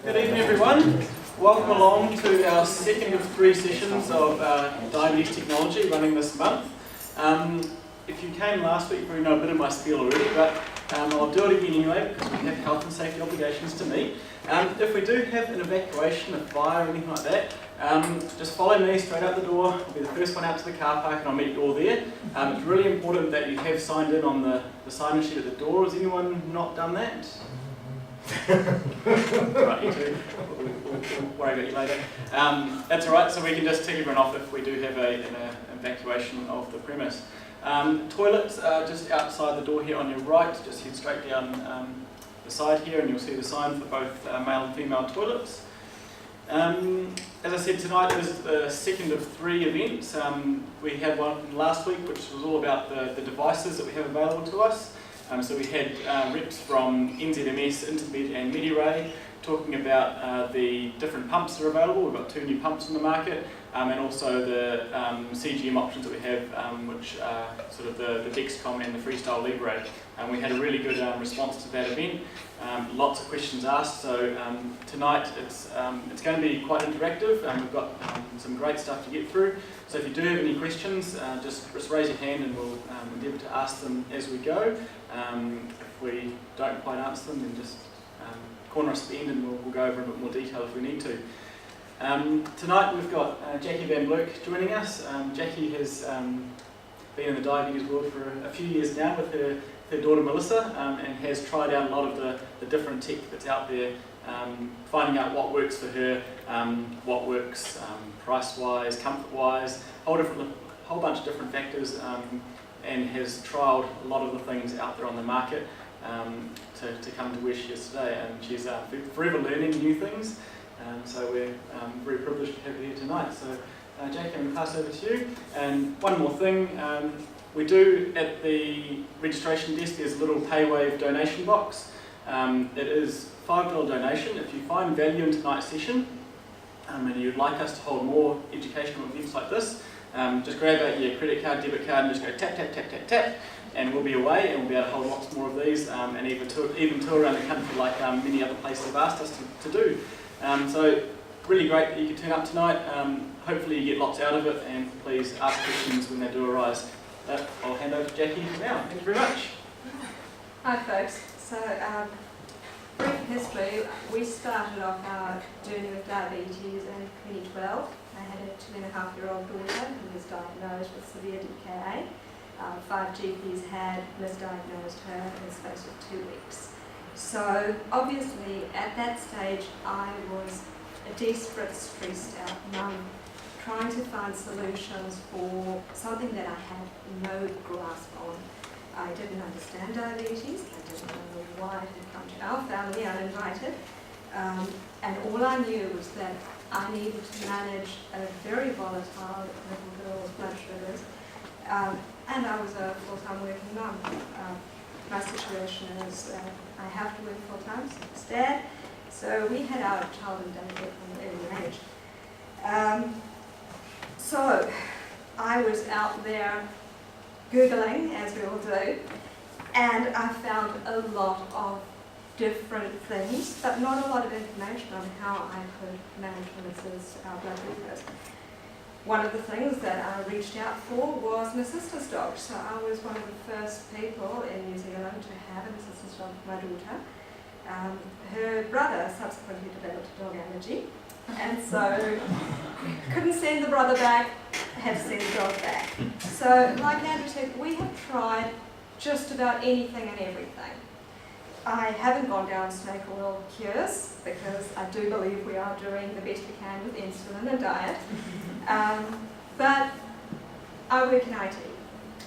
Good evening, everyone. Welcome along to our second of three sessions of Diabetes Technology running this month. If you came last week, you probably know a bit of my spiel already, but I'll do it again anyway because we have health and safety obligations to meet. If we do have an evacuation, a fire, or anything like that, just follow me straight out the door. I'll be the first one out to the car park and I'll meet you all there. It's really important that you have signed in on the sign-in sheet at the door. Has anyone not done that? Right, you two. We'll worry about you later. That's alright, so we can just tick everyone off if we do have an evacuation of the premise. Toilets are just outside the door here on your right. Just head straight down the side here and you'll see the sign for both male and female toilets. As I said, tonight is the second of three events. We had one last week which was all about the devices that we have available to us. So we had reps from NZMS, Intermed and Mediray talking about the different pumps that are available. We've got 2 new pumps in the market and also the CGM options that we have, which are sort of the Dexcom and the Freestyle Libre. We had a really good response to that event. Lots of questions asked, so tonight it's going to be quite interactive. We've got some great stuff to get through. So if you do have any questions, just raise your hand and we'll endeavour to ask them as we go. If we don't quite answer them, then just corner us at the end and we'll go over in a bit more detail if we need to. Tonight we've got Jackie Van Blerk joining us. Jackie has been in the diabetes world for a few years now with her daughter Melissa and has tried out a lot of the different tech that's out there, finding out what works for her, what works price-wise, comfort-wise, whole bunch of different factors, and has trialled a lot of the things out there on the market to come to where she is today. And she's forever learning new things, so we're very privileged to have her here tonight. So Jackie, I'm going to pass over to you. And one more thing, we do at the registration desk, there's a little PayWave donation box. It is a $5 donation. If you find value in tonight's session and you'd like us to hold more educational events like this, just grab out your credit card, debit card and just go tap, tap, tap, tap, tap, and we'll be away and we'll be able to hold lots more of these and even tour around the country like many other places have asked us to do. So really great that you could turn up tonight. Hopefully you get lots out of it and please ask questions when they do arise. I'll hand over to Jackie now. Thank you very much. Hi folks. So brief history, we started off our journey with diabetes in 2012. I had a 2.5-year-old daughter who was diagnosed with severe DKA. 5 GPs had misdiagnosed her in the space of 2 weeks. So obviously at that stage I was a desperate, stressed out mum, trying to find solutions for something that I had no grasp on. I didn't understand diabetes, I didn't know why it had come to our family uninvited, and all I knew was that I needed to manage a very volatile little girl's blood sugars, and I was a full-time working mum. My situation is I have to work full-time, so it's Dad, so we had our child in daycare from an early age. So I was out there Googling, as we all do, and I found a lot of different things, but not a lot of information on how I could manage Melissa's blood glucose. One of the things that I reached out for was an assistance dog. So I was one of the first people in New Zealand to have an assistance dog for my daughter. Her brother subsequently developed a dog allergy, and so couldn't send the brother back, had to send the dog back. So like Andrew said, we have tried just about anything and everything. I haven't gone down snake oil cures because I do believe we are doing the best we can with insulin and diet. But I work in IT,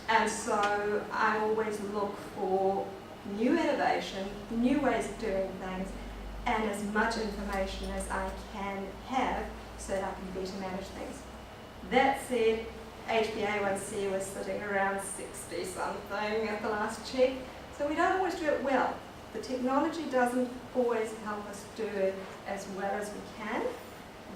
and so I always look for new innovation, new ways of doing things, and as much information as I can have so that I can better manage things. That said, HbA1c was sitting around 60 something at the last check, so we don't always do it well. The technology doesn't always help us do it as well as we can,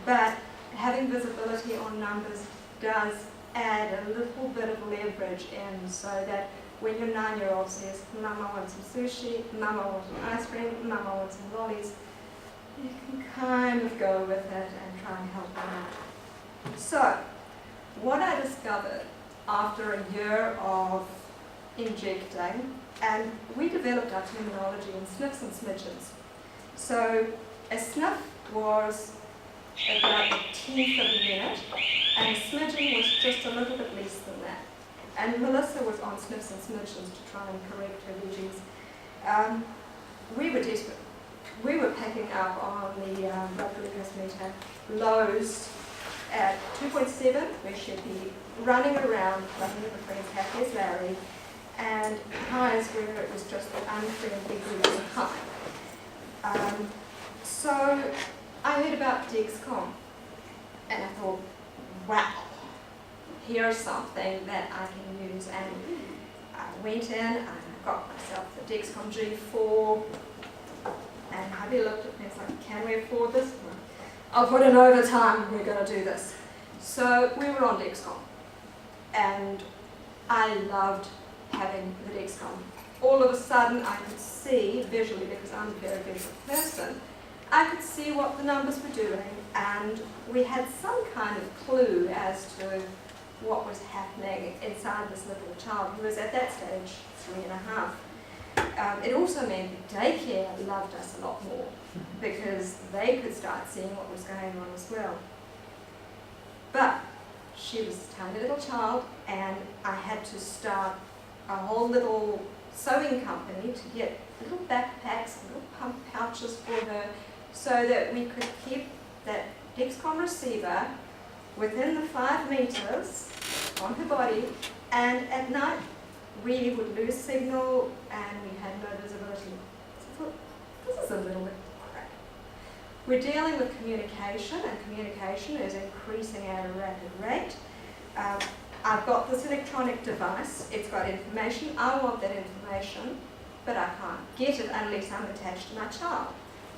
but having visibility on numbers does add a little bit of leverage in, so that when your 9-year-old says, Mama wants some sushi, Mama wants some ice cream, Mama wants some lollies, you can kind of go with it and try and help them out. So, what I discovered after a year of injecting, and we developed our terminology in sniffs and smidgens. So, a sniff was about a tenth of a unit, and a smidgen was just a little bit less than that. And Melissa was on sniffs and smidgens to try and correct her veggies. We were desperate. We were picking up on the blood glucose meter lows at 2.7, where she'd be running around playing with her friends, happy as Larry, and highs where it was just an unfriendly group of high. So I heard about Dexcom, and I thought, wow, here's something that I can use. And I went in and I got myself the Dexcom G4, and hubby looked at me and was like, can we afford this? I'll put in overtime, we're going to do this. So we were on Dexcom, and I loved having the Dexcom. All of a sudden I could see visually, because I'm a very visual person, I could see what the numbers were doing, and we had some kind of clue as to what was happening inside this little child, who was at that stage 3.5. It also meant that daycare loved us a lot more, because they could start seeing what was going on as well. But she was a tiny little child, and I had to start a whole little sewing company to get little backpacks and little pump pouches for her, so that we could keep that Dexcom receiver within the 5 meters on her body, and at night we would lose signal and we had no visibility. So I thought, this is a little bit crap. We're dealing with communication, and communication is increasing at a rapid rate. I've got this electronic device, it's got information, I want that information, but I can't get it unless I'm attached to my child.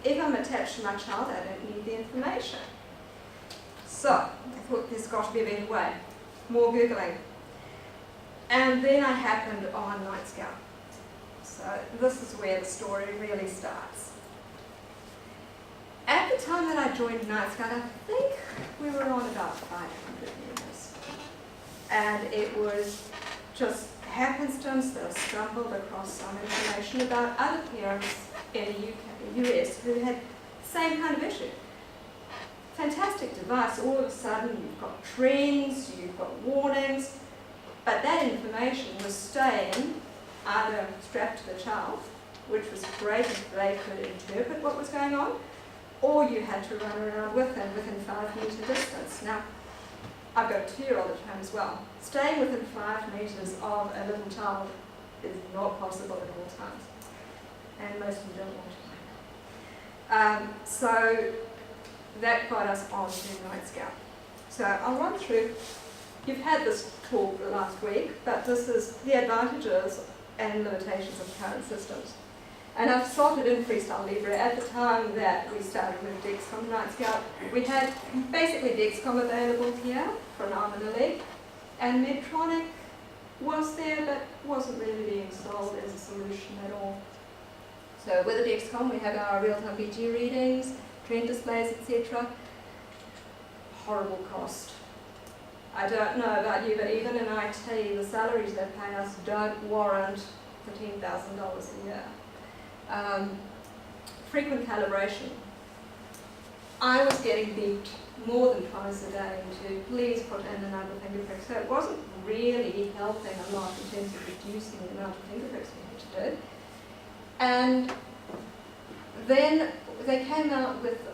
If I'm attached to my child, I don't need the information. So, I thought there's got to be a better way. More Googling. And then I happened on Night Scout. So this is where the story really starts. At the time that I joined Night Scout, I think we were on about 500 members. And it was just happenstance that I stumbled across some information about other parents in the US who had the same kind of issue. Fantastic device. All of a sudden you've got trends, you've got warnings, but that information was staying either strapped to the child, which was great if they could interpret what was going on, or you had to run around with them within 5 meter distance. Now, I've got a 2-year-old at home as well. Staying within 5 meters of a little child is not possible at all times, and most of them don't want to. So that got us on to Night Scout. So I'll run through. You've had this talk last week, but this is the advantages and limitations of current systems. And I've started in Freestyle Libre. At the time that we started with Dexcom Night Scout, we had basically Dexcom available here for an arm and a leg, and Medtronic was there, but wasn't really being sold as a solution at all. So with the Dexcom, we have our real-time BG readings, trend displays, etc. Horrible cost. I don't know about you, but even in IT, the salaries they pay us don't warrant $15,000 a year. Frequent calibration. I was getting beeped more than twice a day to please put in another finger prick. So it wasn't really helping a lot in terms of reducing the amount of finger pricks we had to do. And then they came out with the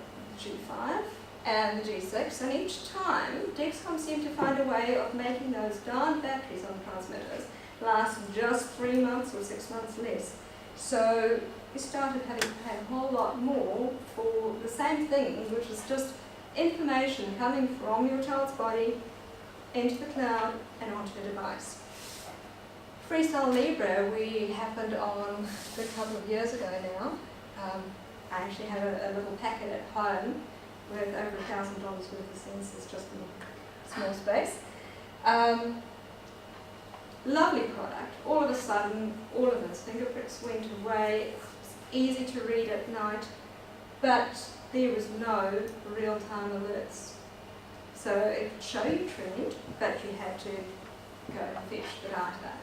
G5 and the G6, and each time Dexcom seemed to find a way of making those darn batteries on transmitters last just 3 months or 6 months less. So we started having to pay a whole lot more for the same thing, which is just information coming from your child's body into the cloud and onto a device. Freestyle Libre we happened on a good couple of years ago now. I actually have a little packet at home with over $1,000 worth of sensors just in a small space. Lovely product. All of a sudden, all of those finger pricks went away. It was easy to read at night. but there was no real-time alerts. So it would show you trend, but you had to go and fetch the data.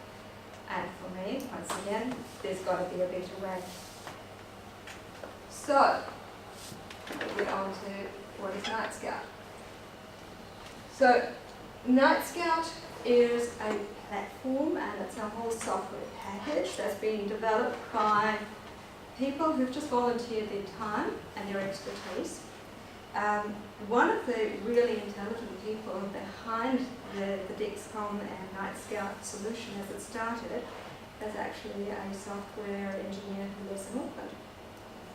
And for me, once again, there's got to be a better way. So, we'll get on to what is Night Scout. So, Night Scout is a platform and it's a whole software package that's been developed by people who've just volunteered their time and their expertise. One of the really intelligent people behind the Dexcom and Night Scout solution as it started is actually a software engineer who lives in Auckland.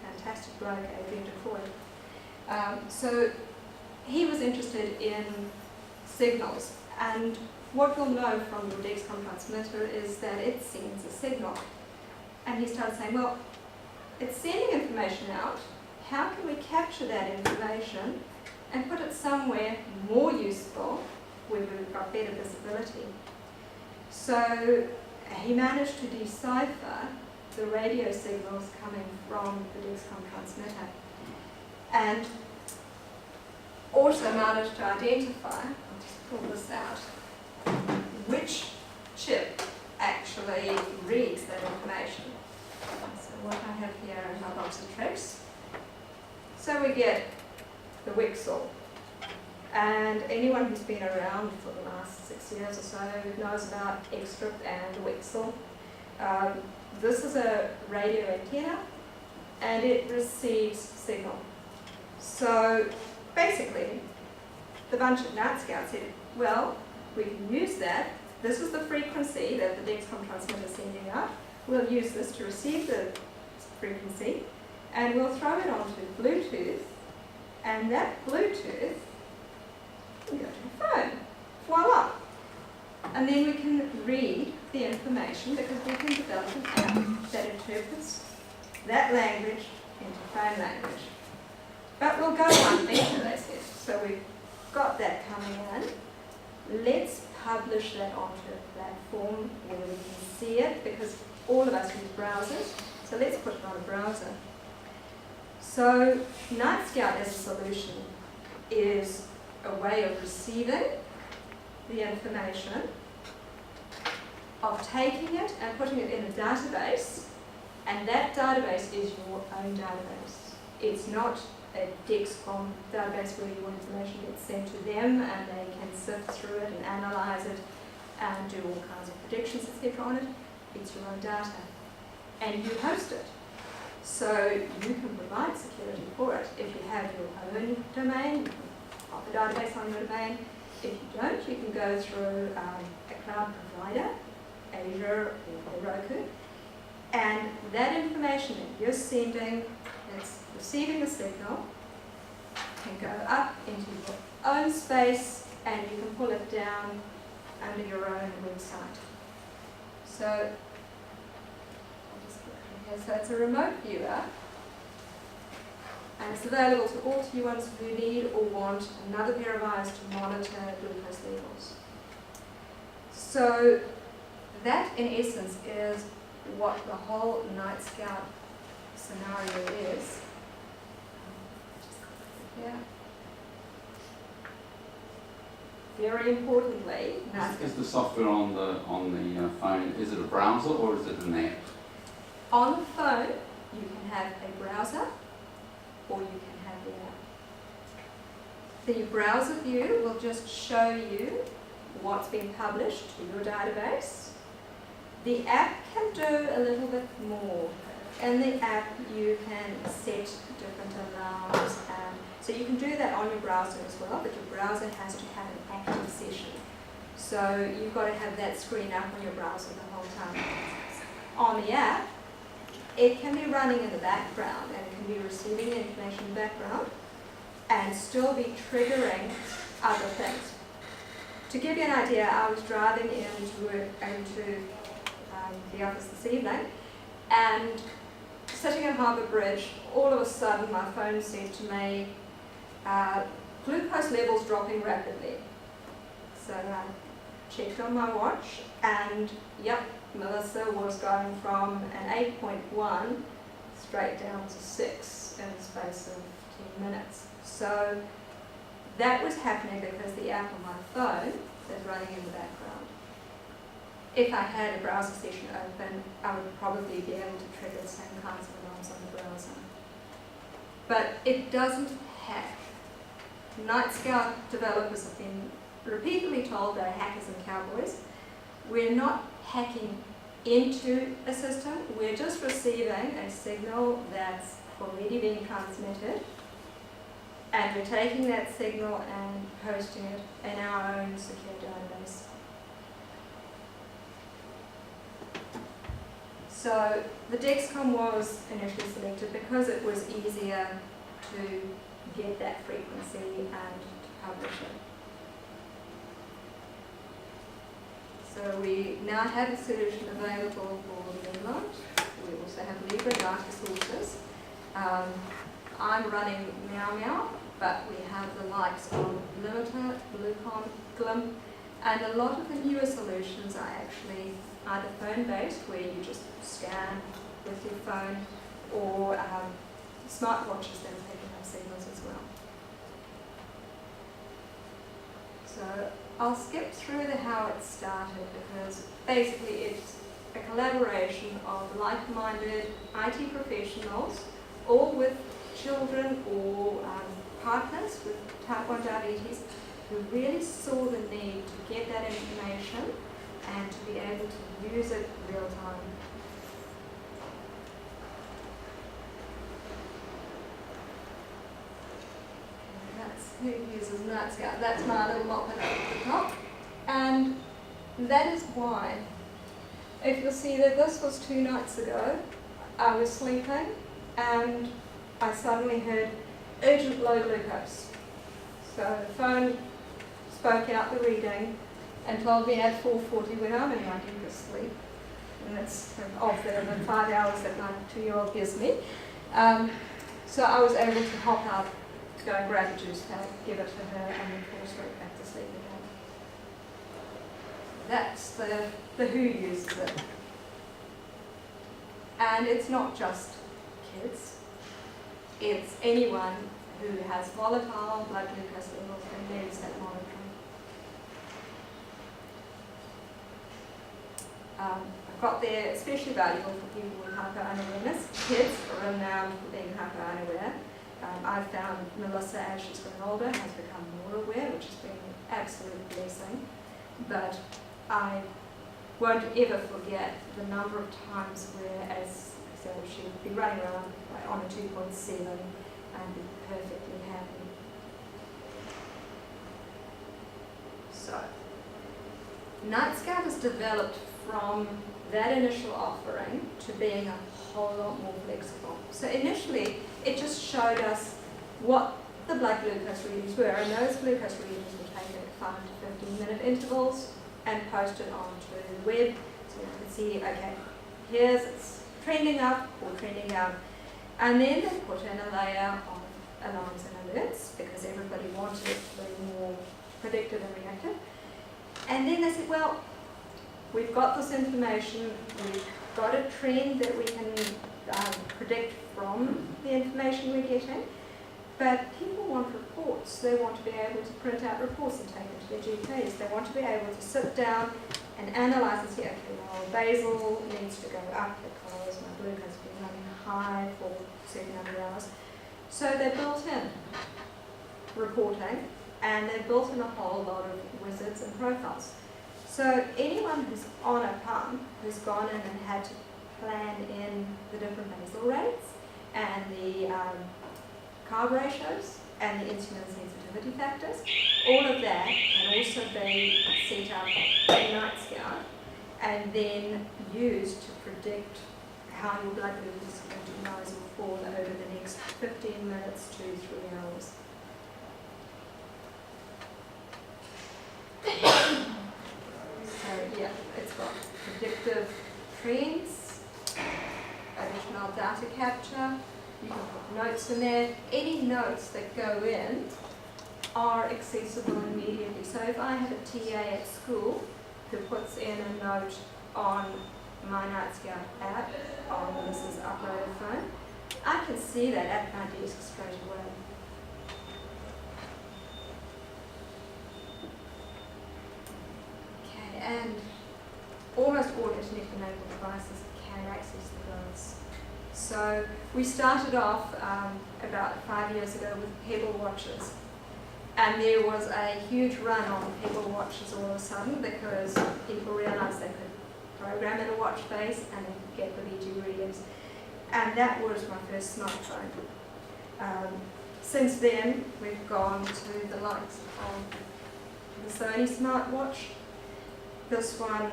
Fantastic bloke, Adrian DeFoy. So he was interested in signals, and what you'll know from your Dexcom transmitter is that it sends a signal. And he started saying, well, it's sending information out. How can we capture that information and put it somewhere more useful where we've got better visibility? So he managed to decipher the radio signals coming from the Dexcom transmitter and also managed to identify, I'll just pull this out, which chip actually reads that information. So what I have here is my box of tricks. So we get the Wixel, and anyone who's been around for the last 6 years or so knows about Xtrip and Wixel. This is a radio antenna, and it receives signal. So basically, the bunch of Night Scouts said, well, we can use that. This is the frequency that the Dexcom transmitter is sending out. We'll use this to receive the frequency, and we'll throw it onto Bluetooth, and that Bluetooth can go to the phone. Voila! And then we can read the information because we can develop an app that interprets that language into phone language. But we'll go one better, they said. So we've got that coming in. Let's publish that onto a platform where we can see it, because all of us use browsers. So let's put it on a browser. So Night Scout as a solution is a way of receiving the information, of taking it and putting it in a database, and that database is your own database. It's not a Dexcom database where your information gets sent to them and they can sift through it and analyze it and do all kinds of predictions, etc. on it. It's your own data. And you host it. So you can provide security for it. If you have your own domain, you can pop the database on your domain. If you don't, you can go through a cloud provider, Azure or Roku, and that information that you're sending, that's receiving the signal, can go up into your own space and you can pull it down under your own website. So so it's a remote viewer, and it's available to all T1s who need or want another pair of eyes to monitor glucose levels. So that, in essence, is what the whole Night Scout scenario is. Yeah. Very importantly, is the software on the phone, is it a browser or is it an app? on the phone, you can have a browser or you can have the app. The browser view will just show you what's been published to your database. The app can do a little bit more. In the app, you can set different alarms. So you can do that on your browser as well, but your browser has to have an active session. So you've got to have that screen up on your browser the whole time. On the app, it can be running in the background and it can be receiving the information in the background and still be triggering other things. To give you an idea, I was driving into the office this evening, and sitting at Harbour Bridge, all of a sudden my phone said to me, glucose levels dropping rapidly. So I checked on my watch, and yep, Melissa was going from an 8.1 straight down to 6. in the space of 10 minutes. So that was happening because the app on my phone is running in the background. If I had a browser session open, I would probably be able to trigger the same kinds of alarms on the browser. But it doesn't hack. Night Scout developers have been repeatedly told they're hackers and cowboys. We're not hacking into a system, we're just receiving a signal that's already being transmitted, and we're taking that signal and hosting it in our own secure database. So the Dexcom was initially selected because it was easier to get that frequency and to publish it. So we now have a solution available for the Moonlight. We also have Libre data sources. I'm running Meow Meow, but we have the likes of Limiter, Bluecom, Glim, and a lot of the newer solutions are actually either phone-based, where you just scan with your phone, or smartwatches that are picking up signals as well. So I'll skip through the how it started, because basically it's a collaboration of like-minded IT professionals, all with children or partners with type 1 diabetes, who really saw the need to get that information and to be able to use it real time. That's who uses Night Scout. That's my little mop at the top. And that is why, if you'll see that this was 2 nights ago, I was sleeping and I suddenly heard urgent low glucose. So the phone spoke out the reading and told me at 4:40 when I'm in my deepest sleep, and it's off there than 5 hours that my 2-year-old gives me. So I was able to hop out, go and grab a juice pack, give it to her, and then fall straight back to sleep again. That's the who uses it. And it's not just kids, it's anyone who has volatile blood glucose levels and needs that monitoring. I've got there especially valuable for people with hyper-unawareness. Kids are renowned for being hyper-unaware. I've found Melissa, as she's grown older, has become more aware, which has been an absolute blessing. But I won't ever forget the number of times where, as I said, she would be running around on a 2.7 and be perfectly happy. So, Night Scout has developed from that initial offering to being a whole lot more flexible. So initially, it just showed us what the blood glucose readings were, and those glucose readings were taken at 5 to 15-minute intervals and posted onto the web, so you could see, okay, here's it's trending up or trending down. And then they put in a layer of alarms and alerts, because everybody wanted it to be more predictive and reactive. And then they said, well, we've got this information, we've got a trend that we can predict from the information we're getting, but people want reports. They want to be able to print out reports and take them to their GPs. They want to be able to sit down and analyse and see, okay, well, basal needs to go up because my glucose has been running high for a certain number of hours. So they built in reporting, and they built in a whole lot of wizards and profiles. So anyone who's on a pump, who's gone in and had to plan in the different basal rates and the carb ratios and the insulin sensitivity factors, all of that can also be set up in Night Scout and then used to predict how your blood glucose is going to rise or fall over the next 15 minutes to 3 hours. So yeah, it's got predictive trends, additional data capture, you can put notes in there. Any notes that go in are accessible immediately. So if I have a TA at school who puts in a note on my Night Scout app on Melissa's uploaded phone, I can see that at my desk straight away. Okay, and almost all internet-enabled devices can access the glass. So we started off about 5 years ago with Pebble watches. And there was a huge run on Pebble watches all of a sudden because people realized they could program in a watch face and they could get the VG readings. And that was my first smartphone. Since then, we've gone to the likes of the Sony smartwatch. This one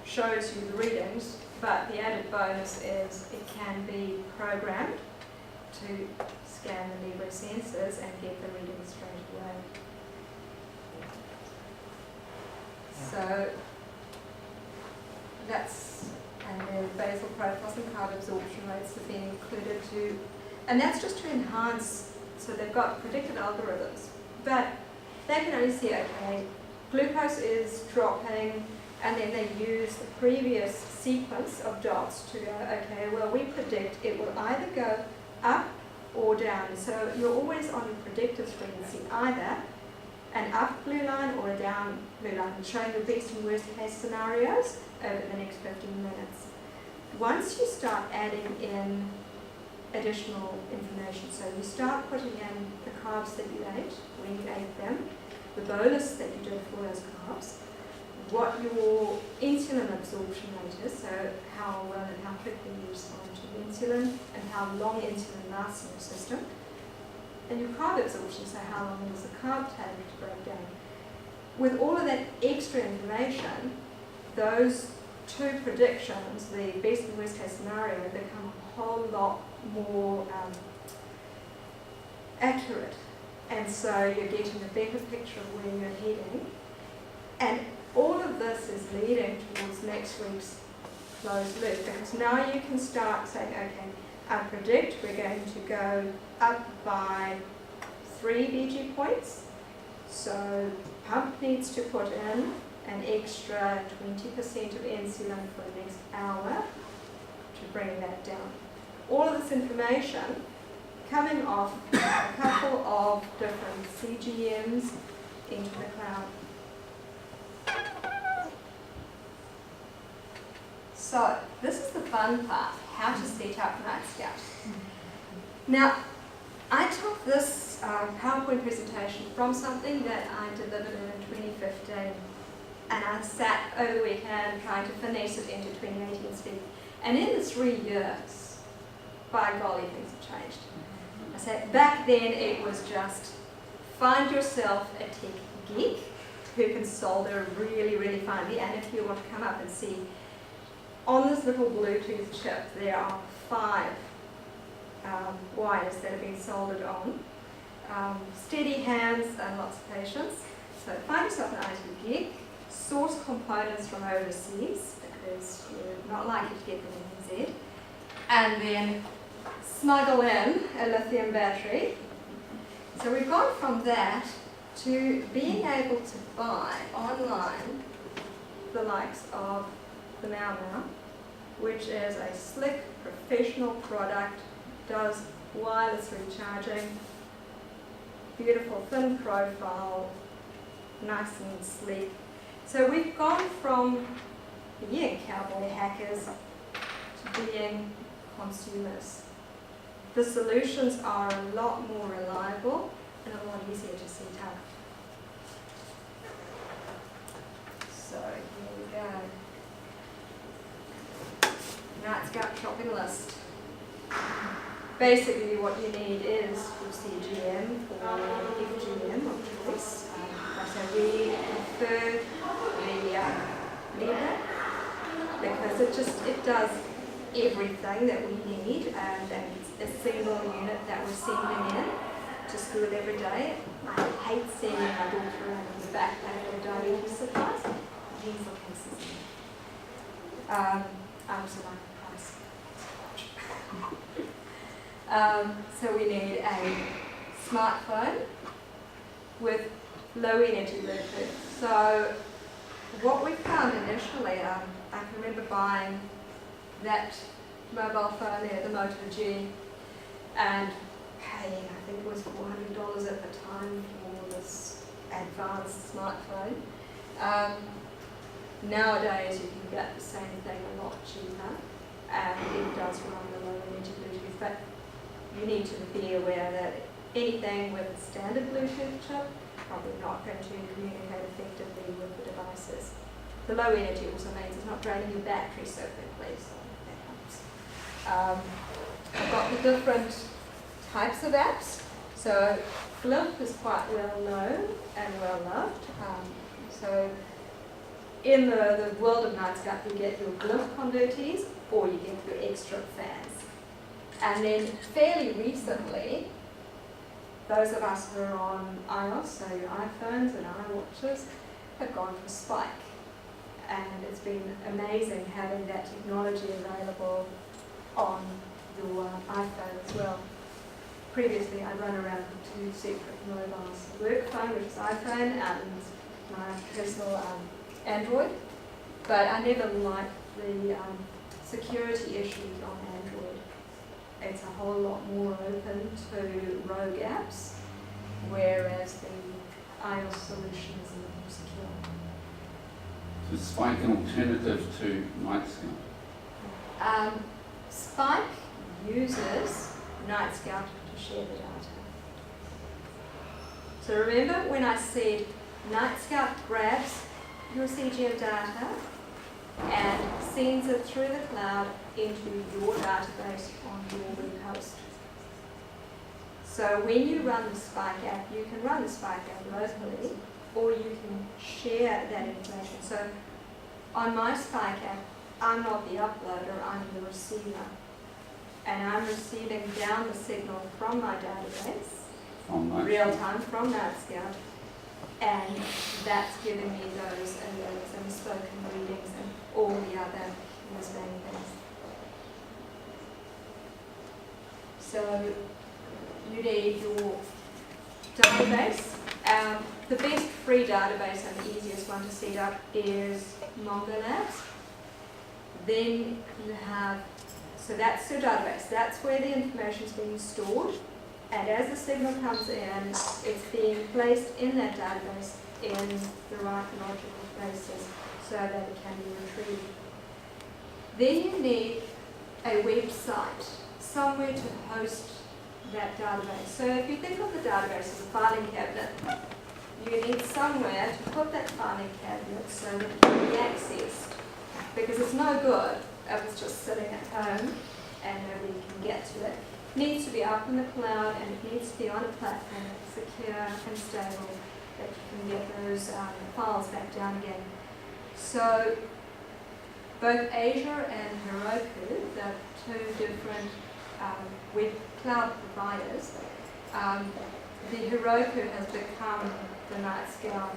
shows you the readings, but the added bonus is it can be programmed to scan the Libre sensors and get the readings straight away. So that's, and the basal profiles and carb absorption rates have been included too, and that's just to enhance, so they've got predicted algorithms, but they can only see, okay, glucose is dropping, and then they use the previous sequence of dots to go, okay, well, we predict it will either go up or down. So you're always on the predictive screen and see either an up blue line or a down blue line, showing the best and worst case scenarios over the next 15 minutes. Once you start adding in additional information, so you start putting in the carbs that you ate, when you ate them, the bolus that you did for those carbs, what your insulin absorption rate is, so how well and how quickly you respond to insulin, and how long insulin lasts in your system, and your carb absorption, so how long does the carb take to break down. With all of that extra information, those two predictions, the best and worst case scenario, become a whole lot more accurate, and so you're getting a better picture of where you're heading. And all of this is leading towards next week's closed loop, because now you can start saying, okay, I predict we're going to go up by 3 VG points, so pump needs to put in an extra 20% of insulin for the next hour to bring that down. All of this information coming off a couple of different CGMs into the cloud. So this is the fun part, how to set up NightScout. Now, I took this PowerPoint presentation from something that I delivered in 2015, and I sat over the weekend trying to finesse it into 2018 speak. And in the 3 years, by golly, things have changed. I said back then it was just find yourself a tech geek who can solder really, really finely, and if you want to come up and see, on this little Bluetooth chip there are 5 wires that have been soldered on. Steady hands and lots of patience. So find yourself an IT geek, source components from overseas, because you're not likely to get them in NZ, and then smuggle in a lithium battery. So we've gone from that to being able to buy online the likes of the Mau Mau, which is a slick, professional product, does wireless recharging, beautiful thin profile, nice and sleek. So we've gone from being cowboy hackers to being consumers. The solutions are a lot more reliable and a lot easier to set up. So here we go. NightScout shopping list. Basically what you need is your CGM or FGM of choice. So we prefer the Libre because it does everything that we need, and it's a single unit that we're sending in to school every day. I hate sending my daughter around with a backpack of diabetes supplies. These are consistent. I also like the price. So we need a smartphone with low energy Bluetooth. So what we found initially, I can remember buying that mobile phone there, the Moto G, and paying, I think it was $400 at the time for this advanced smartphone. Nowadays you can get the same thing a lot cheaper, and it does run the low energy Bluetooth, but you need to be aware that anything with a standard Bluetooth chip probably not going to communicate effectively with the devices. The low energy also means it's not draining your battery so quickly, so that helps. I've got the different types of apps. So Glyph is quite well known and well loved. So in the world of Nightscout, you get your Glyph convertees or you get your extra fans. And then fairly recently, those of us who are on iOS, so your iPhones and iWatches, have gone for Spike. And it's been amazing having that technology available on your iPhone as well. Previously, I'd run around with two separate mobiles, the work phone, which is iPhone, and my personal Android. But I never liked the security issues on Android. It's a whole lot more open to rogue apps, whereas the iOS solution is a little more secure. So is Spike an alternative to Nightscout? Spike uses Nightscout to share the data. So remember when I said Nightscout grabs your CGM data and sends it through the cloud into your database on your web host. So when you run the Spike app, you can run the Spike app locally, or you can share that information. So on my Spike app, I'm not the uploader, I'm the receiver. And I'm receiving down the signal from my database, From Nightscout? real time from Nightscout, and that's giving me those alerts and spoken readings and all the other whiz-bang things. So you need your database. The best free database and the easiest one to set up is MongoLabs. Then you have, so that's your database. That's where the information is being stored. And as the signal comes in, it's being placed in that database in the right logical places so that it can be retrieved. Then you need a website, somewhere to host that database. So if you think of the database as a filing cabinet, you need somewhere to put that filing cabinet so that it can be accessed. Because it's no good if it's just sitting at home and nobody can get to it. It needs to be up in the cloud and it needs to be on a platform that's secure and stable, that you can get those files back down again. So both Azure and Heroku, the two different web cloud providers, the Heroku has become the Nightscout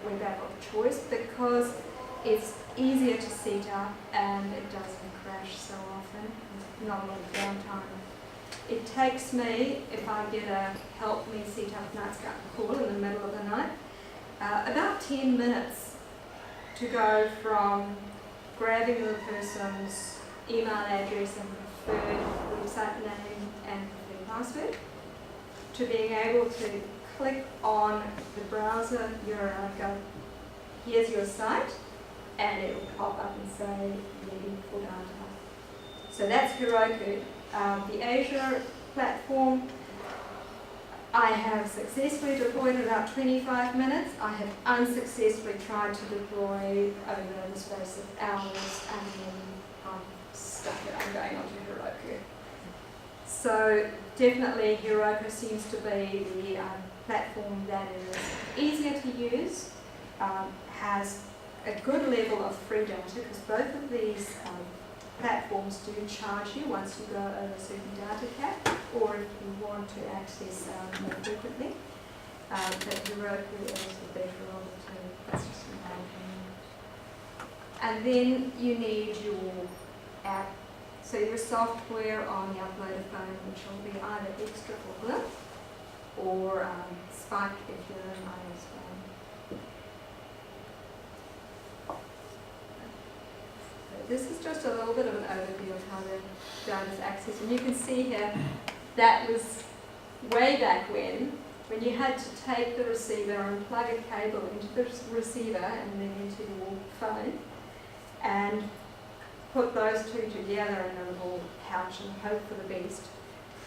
web app of choice because it's easier to set up and it doesn't crash so often. There's not a lot of downtime. It takes me, if I get a help me set up Nightscout call in the middle of the night, about 10 minutes to go from grabbing the person's email address and preferred website name and preferred password to being able to click on the browser URL and go, here's your site, and it will pop up and say ready for data. So that's Heroku. The Azure platform, I have successfully deployed in about 25 minutes. I have unsuccessfully tried to deploy over the space of hours, and then I'm stuck it. I'm going on to Heroku. So definitely Heroku seems to be the platform that is easier to use, has a good level of free data, because both of these platforms do charge you once you go over a certain data cap, or if you want to access more frequently. But Heroku is the better of the two. That's just my opinion. And then you need your app, so your software on the uploader phone, which will be either Extra or Glyph, or Spike if you're an iOS phone. this is just a little bit of an overview of how the data is accessed. And you can see here, that was way back when you had to take the receiver and plug a cable into the receiver and then into your phone and put those two together in a little pouch and hope for the best.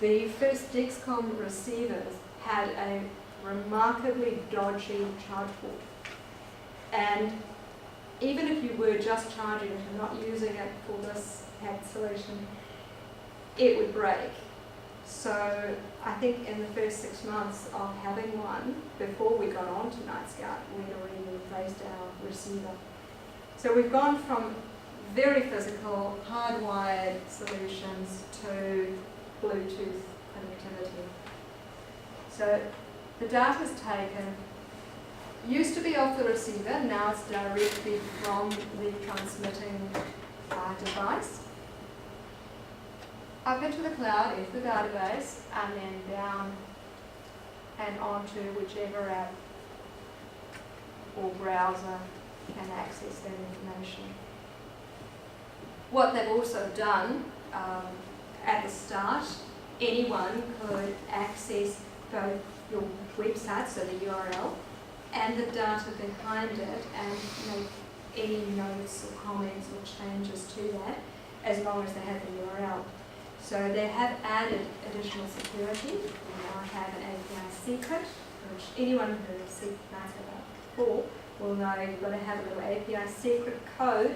The first Dexcom receivers had a remarkably dodgy charge port. And even if you were just charging it and not using it for this hacked solution, it would break. So I think in the first 6 months of having one, before we got on to NightScout, we'd already replaced our receiver. So we've gone from very physical, hardwired solutions to Bluetooth connectivity. So the data is taken, used to be off the receiver, now it's directly from the transmitting device, up into the cloud, into the database, and then down and onto whichever app or browser can access that information. What they've also done at the start, anyone could access both your website, so the URL, and the data behind it, and make any notes or comments or changes to that, as long as they have the URL. So they have added additional security. We now have an API secret, which anyone who has seen NightScout before will know you've got to have a little API secret code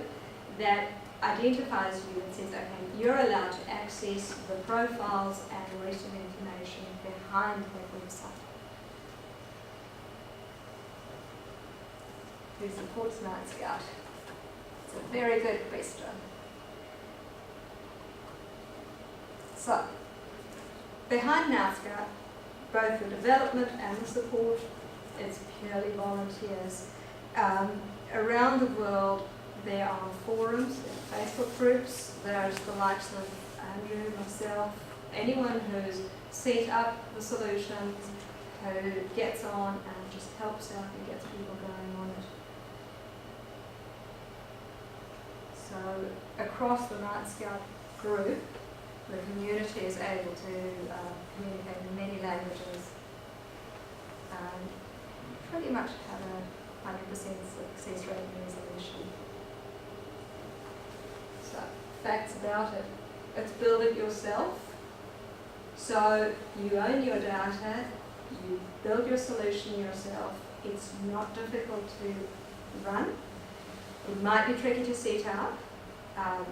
that identifies you and says, okay, you're allowed to access the profiles and rating information behind that website. Who supports NightScout? It's a very good question. So, behind NightScout, both the development and the support, it's purely volunteers. Around the world, there are forums, there are Facebook groups, there's the likes of Andrew, myself, anyone who's set up the solutions, who gets on and just helps out and gets people going on it. So across the NightScout group, the community is able to communicate in many languages and pretty much have a 100% success rate in resolution. So, facts about it. It's build it yourself. So you own your data, you build your solution yourself. It's not difficult to run. It might be tricky to set up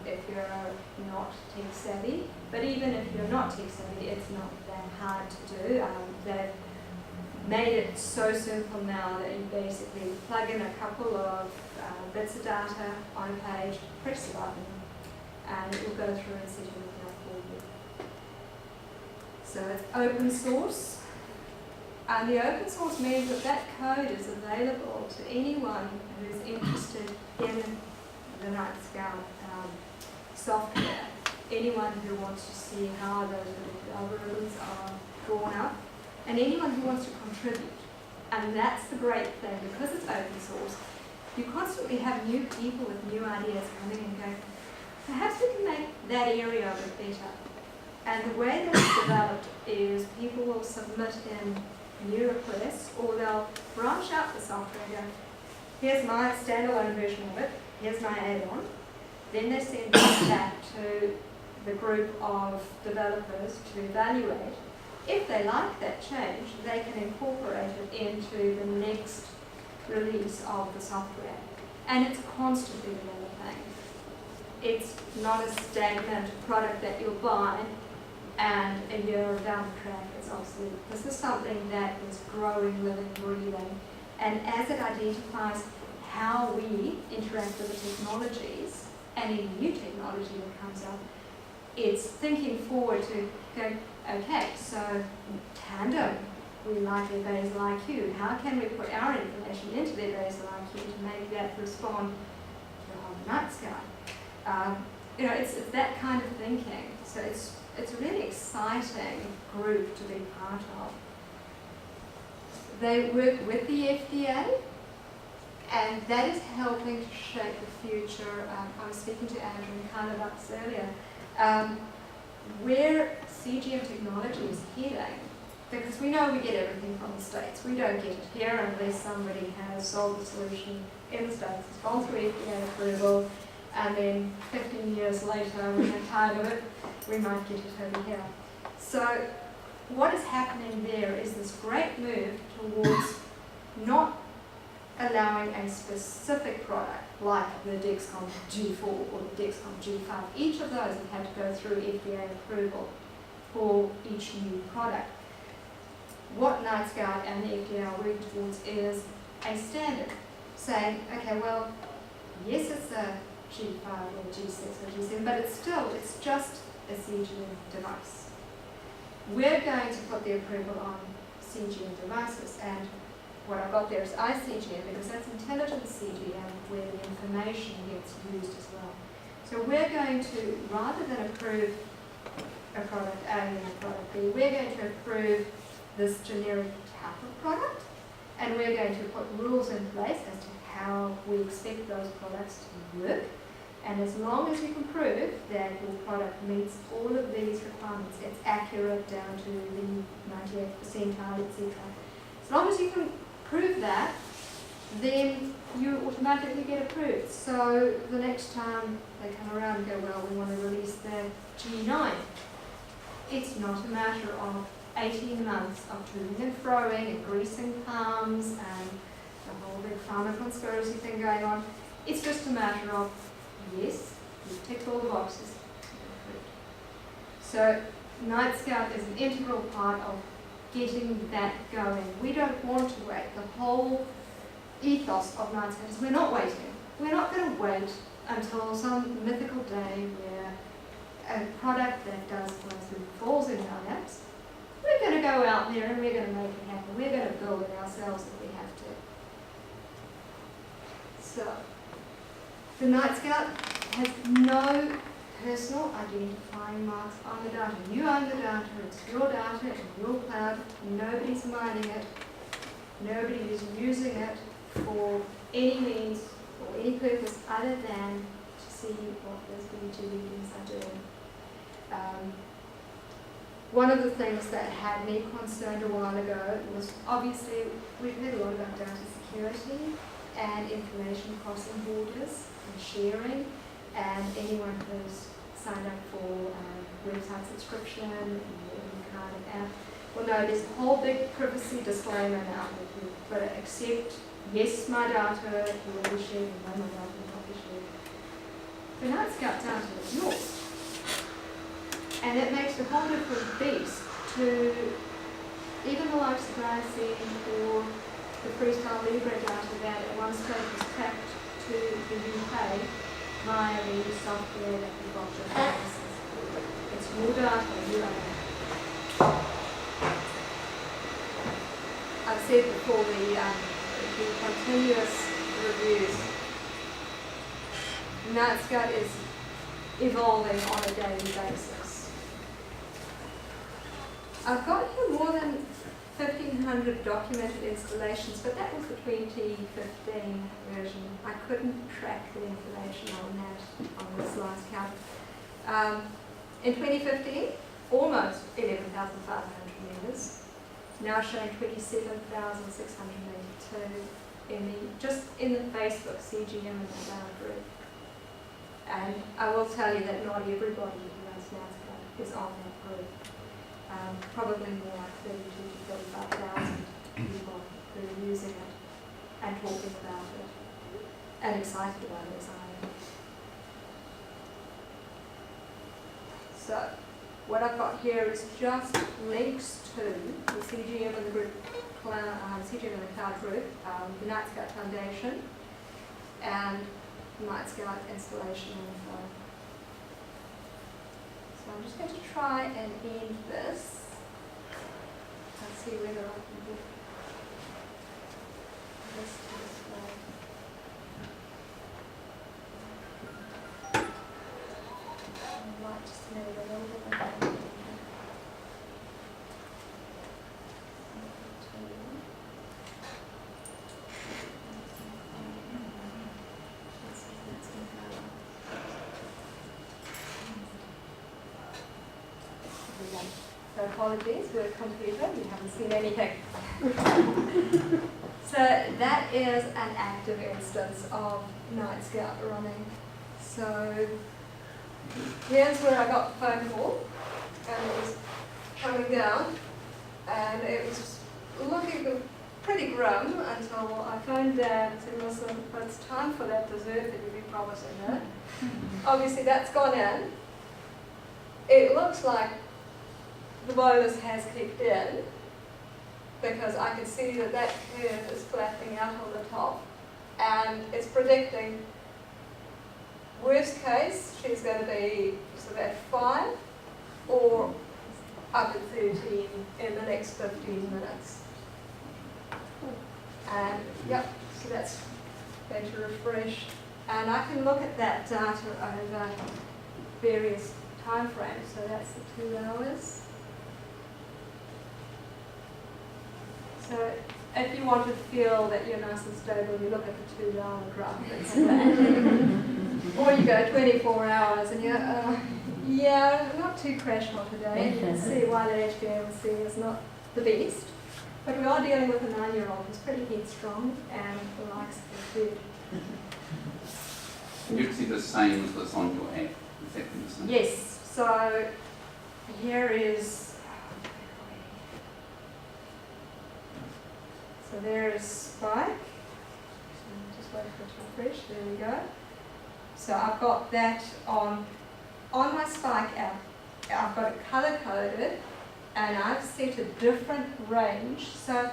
if you're not tech savvy, but even if you're not tech savvy, it's not that hard to do. They've made it so simple now that you basically plug in a couple of bits of data on a page, press the button, and it will go through and set everything up for you. So it's open source, and the open source means that that code is available to anyone who's interested in the NightScout software, anyone who wants to see how those algorithms are drawn up, and anyone who wants to contribute. And that's the great thing, because it's open source, you constantly have new people with new ideas coming and going, perhaps we can make that area a bit better. And the way that it's developed is people will submit in new requests, or they'll branch out the software and go, here's my standalone version of it, here's my add-on. Then they send it back to the group of developers to evaluate. If they like that change, they can incorporate it into the next release of the software. And it's constantly developing. It's not a stagnant product that you'll buy and a year down the track it's obsolete. This is something that is growing, living, breathing. And as it identifies how we interact with the technologies and any new technology that comes up, it's thinking forward to go, okay, so Tandem, we like their basal IQ. How can we put our information into their basal IQ to make that respond to the NightScout? It's that kind of thinking. So it's a really exciting group to be part of. They work with the FDA, And that is helping to shape the future. I was speaking to Andrew and kind of about this earlier. Where CGM technology is heading, because we know we get everything from the States. We don't get it here unless somebody has solved the solution in the States. It's gone through FDA approval, and then 15 years later, when they're tired of it, we might get it over here. So what is happening there is this great move towards not allowing a specific product like the Dexcom G4 or the Dexcom G5. Each of those have had to go through FDA approval for each new product. What Nightscout and the FDA are working towards is a standard, saying, okay, well, yes, it's a G5 or G6 or G7, but it's just a CGM device. We're going to put the approval on CGM devices, and what I've got there is iCGM, because that's intelligent CGM where the information gets used as well. So we're going to, rather than approve a product A and a product B, we're going to approve this generic type of product, and we're going to put rules in place as to how we expect those products to work. And as long as you can prove that your product meets all of these requirements, it's accurate down to the 98th percentile, etc. As long as you can prove that, then you automatically get approved. So the next time they come around and go, well, we want to release the G9, it's not a matter of 18 months of toing and froing and greasing palms and the whole big pharma conspiracy thing going on. It's just a matter of, yes, you've ticked all the boxes. So Nightscout is an integral part of getting that going. We don't want to wait. The whole ethos of Nightscout is we're not waiting. We're not going to wait until some mythical day where a product that does closely falls into our laps. We're going to go out there and we're going to make it happen. We're going to build it ourselves if we have to. So, the Nightscout has no personal identifying marks on the data. You own the data, it's your data in your cloud, nobody's mining it, nobody is using it for any means or any purpose other than to see what those BG readings are doing. One of the things that had me concerned a while ago was obviously we've heard a lot about data security and information crossing borders and sharing, and anyone who's signed up for website subscription or any kind of app will know there's a whole big privacy disclaimer now that you've got to accept, yes, my data will be shared, and no, my data will not be shared. The Nightscout data is yours. And it makes a whole different beast to even the likes of ICN or the Freestyle Libre data that at one stage was tracked to the UK via the software that you've got your devices. It's your data, you own it. I've said before the continuous reviews. Nightscout is evolving on a daily basis. I've got here more than 1,500 documented installations, but that was the 2015 version. I couldn't track the information on that on this last count. In 2015, almost 11,500 members, now showing 27,682 just in the Facebook CGM and Mobile group. And I will tell you that not everybody who runs Nightscout is on that group. Probably more like 32 to 35,000 people who are using it and talking about it and excited about it as I am. So, what I've got here is just links to the CGM and the group, CGM and the cloud group, the Nightscout Foundation, and Nightscout installation info. So I'm just going to try and end this. Let's see whether I can get this to display. I might just move a little bit like that. again. So apologies, we're a computer, you haven't seen anything. So that is an active instance of Night Scout running. So here's where I got the phone call, and it was coming down, and it was looking pretty grim until I phoned Dad and said, listen, it's time for that dessert that you've been promising her. Obviously that's gone in. It looks like the bolus has kicked in, because I can see that that curve is flattening out on the top, and it's predicting worst case she's going to be sort of at 5 or up at 13 in the next 15 minutes. And yep, so that's going to refresh, and I can look at that data over various time frames. So that's the 2 hours. So if you want to feel that you're nice and stable, you look at the 2 hour graph that's or you go 24 hours and you're, yeah, not too crashful today. And you can see why the HbA1c is not the best. But we are dealing with a 9-year-old who's pretty headstrong and likes the food. You can see the same as what's on your app. Exactly the same. Yes, so here is, so there is Spike. Just wait for it to refresh, there we go. So I've got that on my Spike app. I've got it color coded, and I've set a different range. So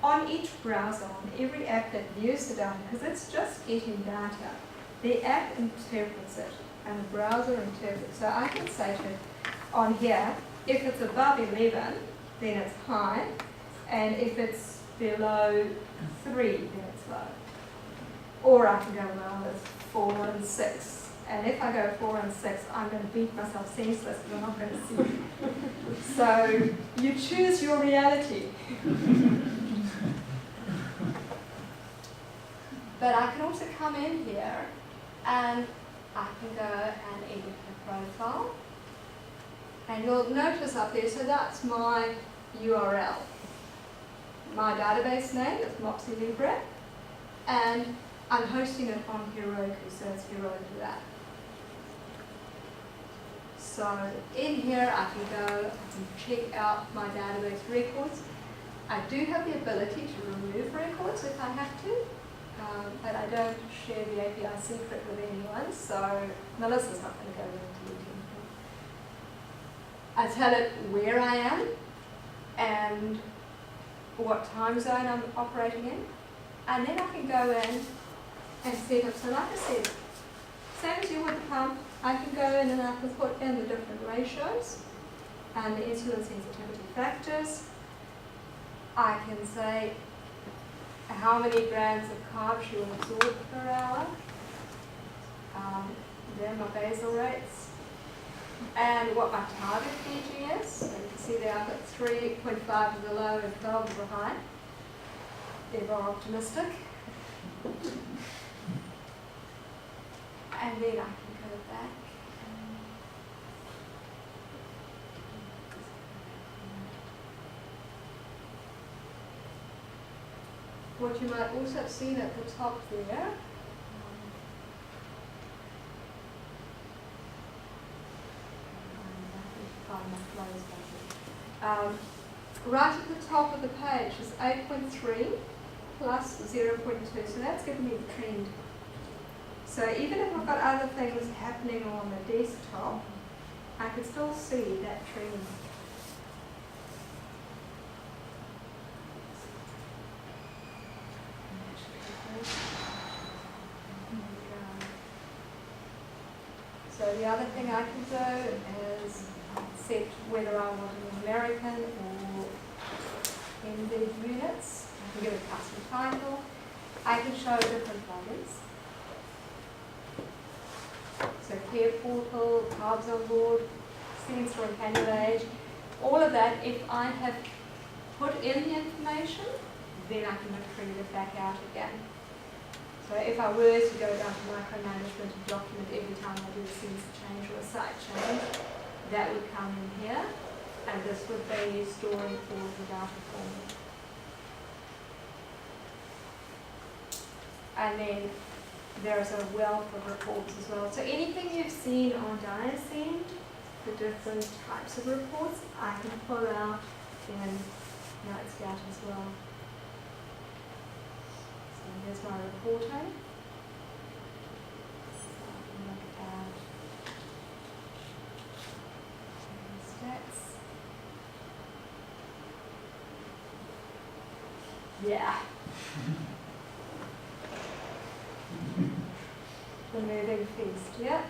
on each browser, on every app that views the data, because it's just getting data, the app interprets it and the browser interprets. So I can say to it on here, if it's above 11, then it's high, and if it's below 3, then it's low. Or I can go around with 4 and 6. And if I go 4 and 6, I'm going to beat myself senseless because I'm not going to see. So you choose your reality. But I can also come in here and I can go and edit the profile. And you'll notice up there, so that's my URL. My database name is Mopsy Libre, and I'm hosting it on Heroku, so it's Heroku that. So in here I can go, I can check out my database records. I do have the ability to remove records if I have to, but I don't share the API secret with anyone, so Melissa's not going to go into it. I tell it where I am and what time zone I'm operating in, and then I can go in and set up. So like I said, same as you would the pump, I can go in and I can put in the different ratios and the insulin sensitivity factors. I can say how many grams of carbs you will absorb per hour, then my basal rates, and what my target PG is. So you can see there I've got 3.5 as a low and 12 as a high. Ever optimistic. And then I can go back. What you might also have seen at the top there, right at the top of the page is 8.3 plus 0.2, so that's giving me the trend. So even if I've got other things happening on the desktop, I can still see that trend. So the other thing I can do is set whether I want an American or NZ units. I can give it a custom title. I can show different values. So care portal, carbs on board, sensor and cannula age, all of that, if I have put in the information, then I can retrieve it back out again. So if I were to go down to micromanagement and document every time I do a sensor change or a site change, that would come in here. and this would be storing all the data for me. And then there's a wealth of reports as well. So anything you've seen on Diasend, the different types of reports, I can pull out in NightScout as well. So here's my reporting. So I can look at stats. Yeah. The moving feast, yeah.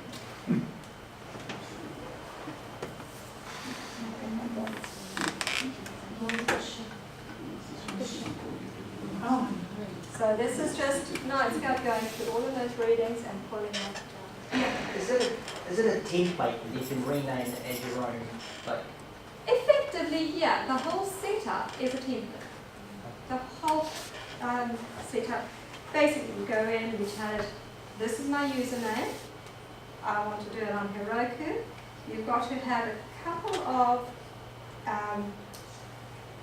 So this is just NightScout going through all of those readings and pulling that down. Is it a template that you can rename it as your own? Like, Effectively, yeah, the whole setup is a template. The whole setup, basically you go in and you tell it, this is my username, I want to do it on Heroku. You've got to have a couple of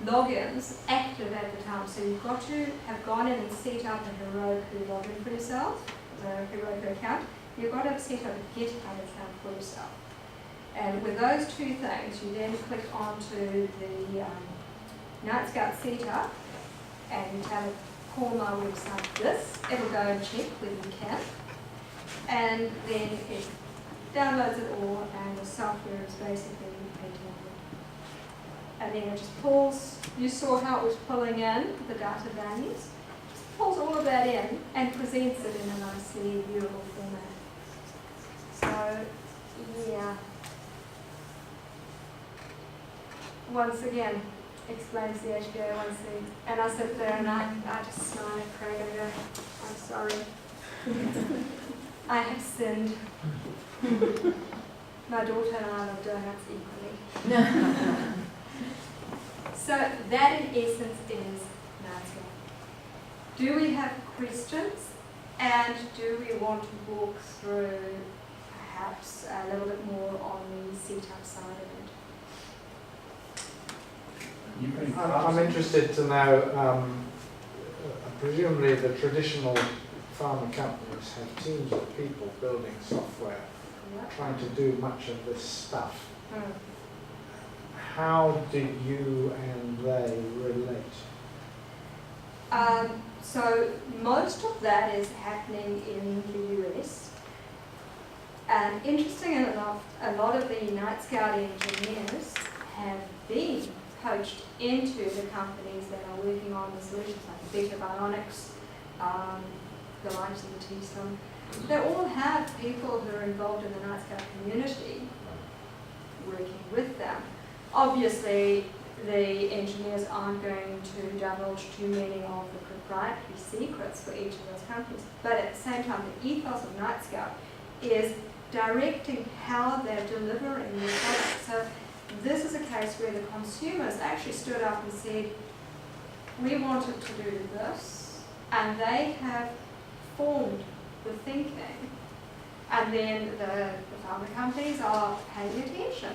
logins active at the time. So you've got to have gone in and set up a Heroku login for yourself, the Heroku account. You've got to have set up a GitHub account for yourself. And with those two things, you then click onto the NightScout setup and you tell it, call my website this. It'll go and check whether you can. And then it downloads it all and the software is basically a template. And then it just pulls, you saw how it was pulling in the data values, just pulls all of that in and presents it in a nicely viewable format. So, yeah. Once again, explains the HBA once again. And I sit there and I just smile at Craig and go, I'm sorry. I have sinned. My daughter and I love donuts equally. So that in essence is NightScout. Do we have questions? And do we want to walk through perhaps a little bit more on the setup side of it? I'm interested to know, presumably the traditional pharma companies have teams of people building software, trying to do much of this stuff. How do you and they relate? So most of that is happening in the US. And interesting enough, a lot of the NightScout engineers have been poached into the companies that are working on the solutions, like Beta Bionics, the likes of the T-Slim. They all have people who are involved in the NightScout community working with them. Obviously, the engineers aren't going to divulge too many of the proprietary secrets for each of those companies, but at the same time, the ethos of NightScout is directing how they're delivering their products. So this is a case where the consumers actually stood up and said, we wanted to do this, and they have formed the thinking, and then the pharma companies are paying attention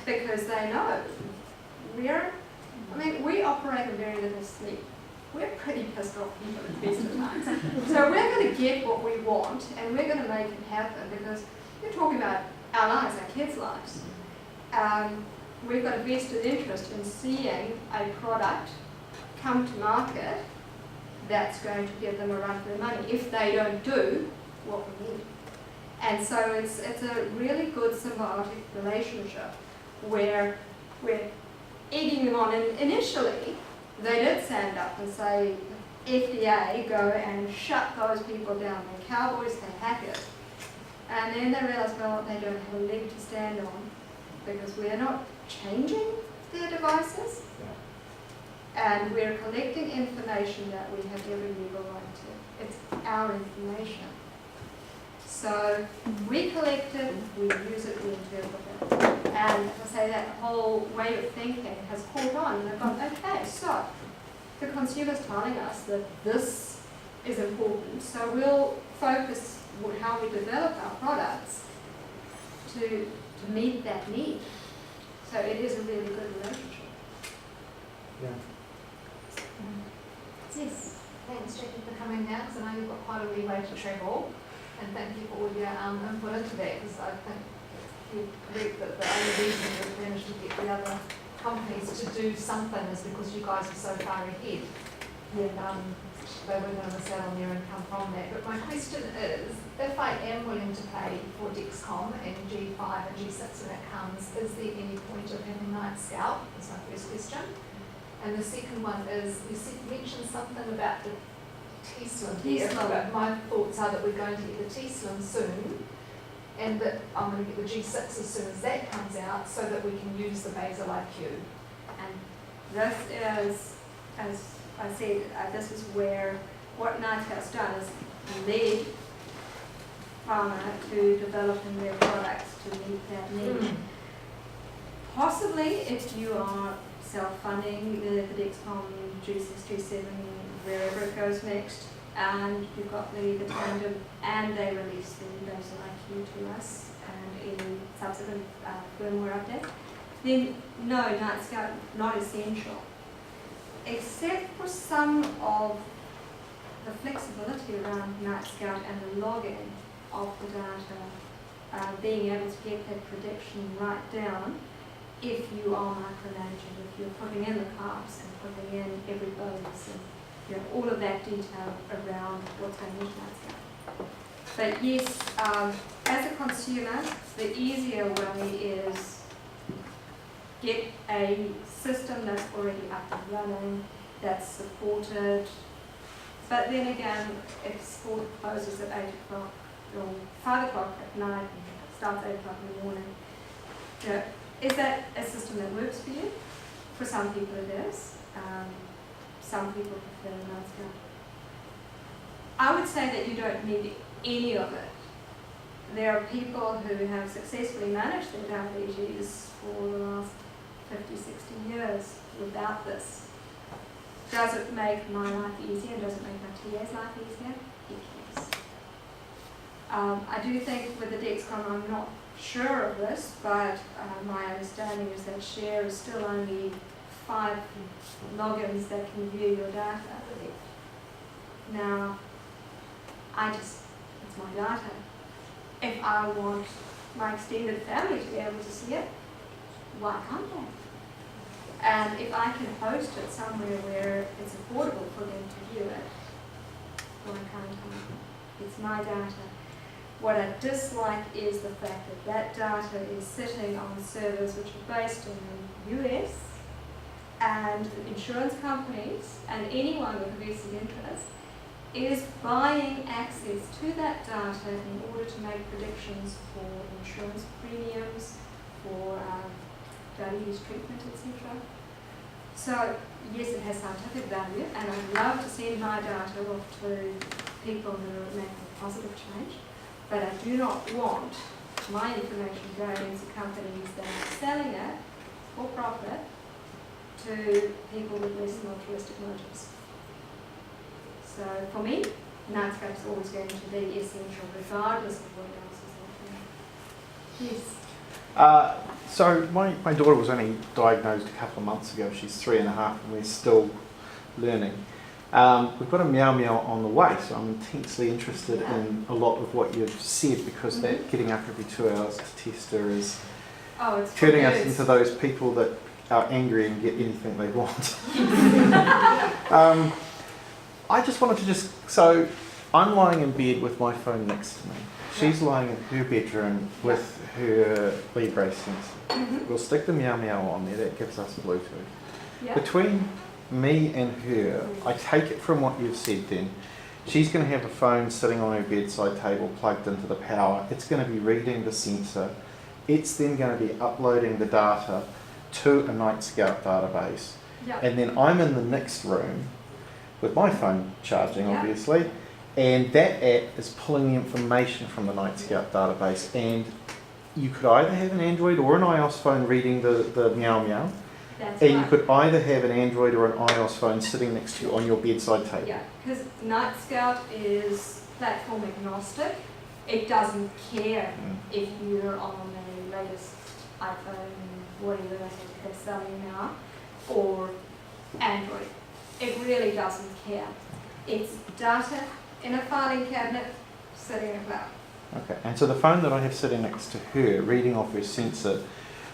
because they know we operate in very little sleep. We're pretty pissed off people at the best of times. So we're going to get what we want and we're going to make it happen because we're talking about our lives, our kids' lives. We've got a vested interest in seeing a product come to market that's going to give them a run for their money if they don't do what we need. And so it's a really good symbiotic relationship where we're egging them on. And initially, they did stand up and say, FDA, go and shut those people down. They're cowboys, they're hackers. And then they realized, well, they don't have a leg to stand on because we're not changing their devices. And we're collecting information that we have every legal right to. It's our information. So we collect it, we use it, we interpret it. And as I say, that whole way of thinking has caught on. And they've gone, okay, so the consumer's telling us that this is important, so we'll focus on how we develop our products to meet that need. So it is a really good to travel. And thank you for all your input into that, because I think you're correct that the only reason we've managed to get the other companies to do something is because you guys are so far ahead. And they were going to miss out on their income from that. But my question is, if I am willing to pay for Dexcom and G5 and G6 when it comes, is there any point of having Night Scout? That's my first question. And the second one is, you mentioned something about the T-Slim here, T-Slim. but my thoughts are that we're going to get the T-Slim soon, and that I'm going to get the G6 as soon as that comes out, so that we can use the Basal IQ. And this is, as I said, this is where what Nightscout's done is lead pharma to developing their products to meet that need. Possibly, if you are self-funding the Dexcom G6, G7, wherever it goes next, and you've got the Tandem, and they release the Basal IQ to us, and any subsequent firmware update, then no, Nightscout not essential. Except for some of the flexibility around Nightscout and the logging of the data, being able to get that prediction right down if you are micromanaging, if you're putting in the carbs and putting in every bonus and all of that detail around what's going into Nightscout. But yes, as a consumer, the easier way is get a system that's already up and running, that's supported. But then again, if sport closes at 8 o'clock or 5 o'clock at night and starts 8 o'clock in the morning, is that a system that works for you? For some people it is. Some people prefer Nightscout. I would say that you don't need any of it. There are people who have successfully managed their diabetes for the last 50, 60 years without this. Does it make my life easier? Does it make my TA's life easier? Yes. I do think with the Dexcom, I'm not sure of this, but my understanding is that share is still only 5 logins that can view your data. Now, it's my data. If I want my extended family to be able to see it, why can't they? And if I can host it somewhere where it's affordable for them to view it, why can't I? It's my data. What I dislike is the fact that that data is sitting on servers which are based in the US, and insurance companies and anyone with a vested interest is buying access to that data in order to make predictions for insurance premiums, for diabetes treatment, etc. So yes, it has scientific value, and I'd love to send my data off to people who are making positive change, but I do not want my information going into companies that are selling it for profit to people with less than altruistic motives. So for me, Nightscout is always going to be essential, regardless of what else is happening. Yes. So my daughter was only diagnosed a couple of months ago. She's 3.5 and we're still learning. We've got a Meow Meow on the way, so I'm intensely interested in a lot of what you've said, because that getting up every 2 hours to test her is turning us into those people that are angry and get anything they want. I just wanted to so I'm lying in bed with my phone next to me. She's lying in her bedroom with her Libre sensor. We'll stick the Meow Meow on there, that gives us Bluetooth. Between me and her, I take it from what you've said then, she's going to have a phone sitting on her bedside table plugged into the power. It's going to be reading the sensor. It's then going to be uploading the data to a Nightscout database. And then I'm in the next room with my phone charging, obviously, and that app is pulling the information from the Nightscout database, and you could either have an Android or an iOS phone reading the Meow Meow, you could either have an Android or an iOS phone sitting next to you on your bedside table. Yeah, because Nightscout is platform agnostic. It doesn't care if you're on the latest iPhone, whatever they're selling now, or Android. It really doesn't care. It's data in a filing cabinet, sitting in a cloud. Okay, and so the phone that I have sitting next to her, reading off her sensor,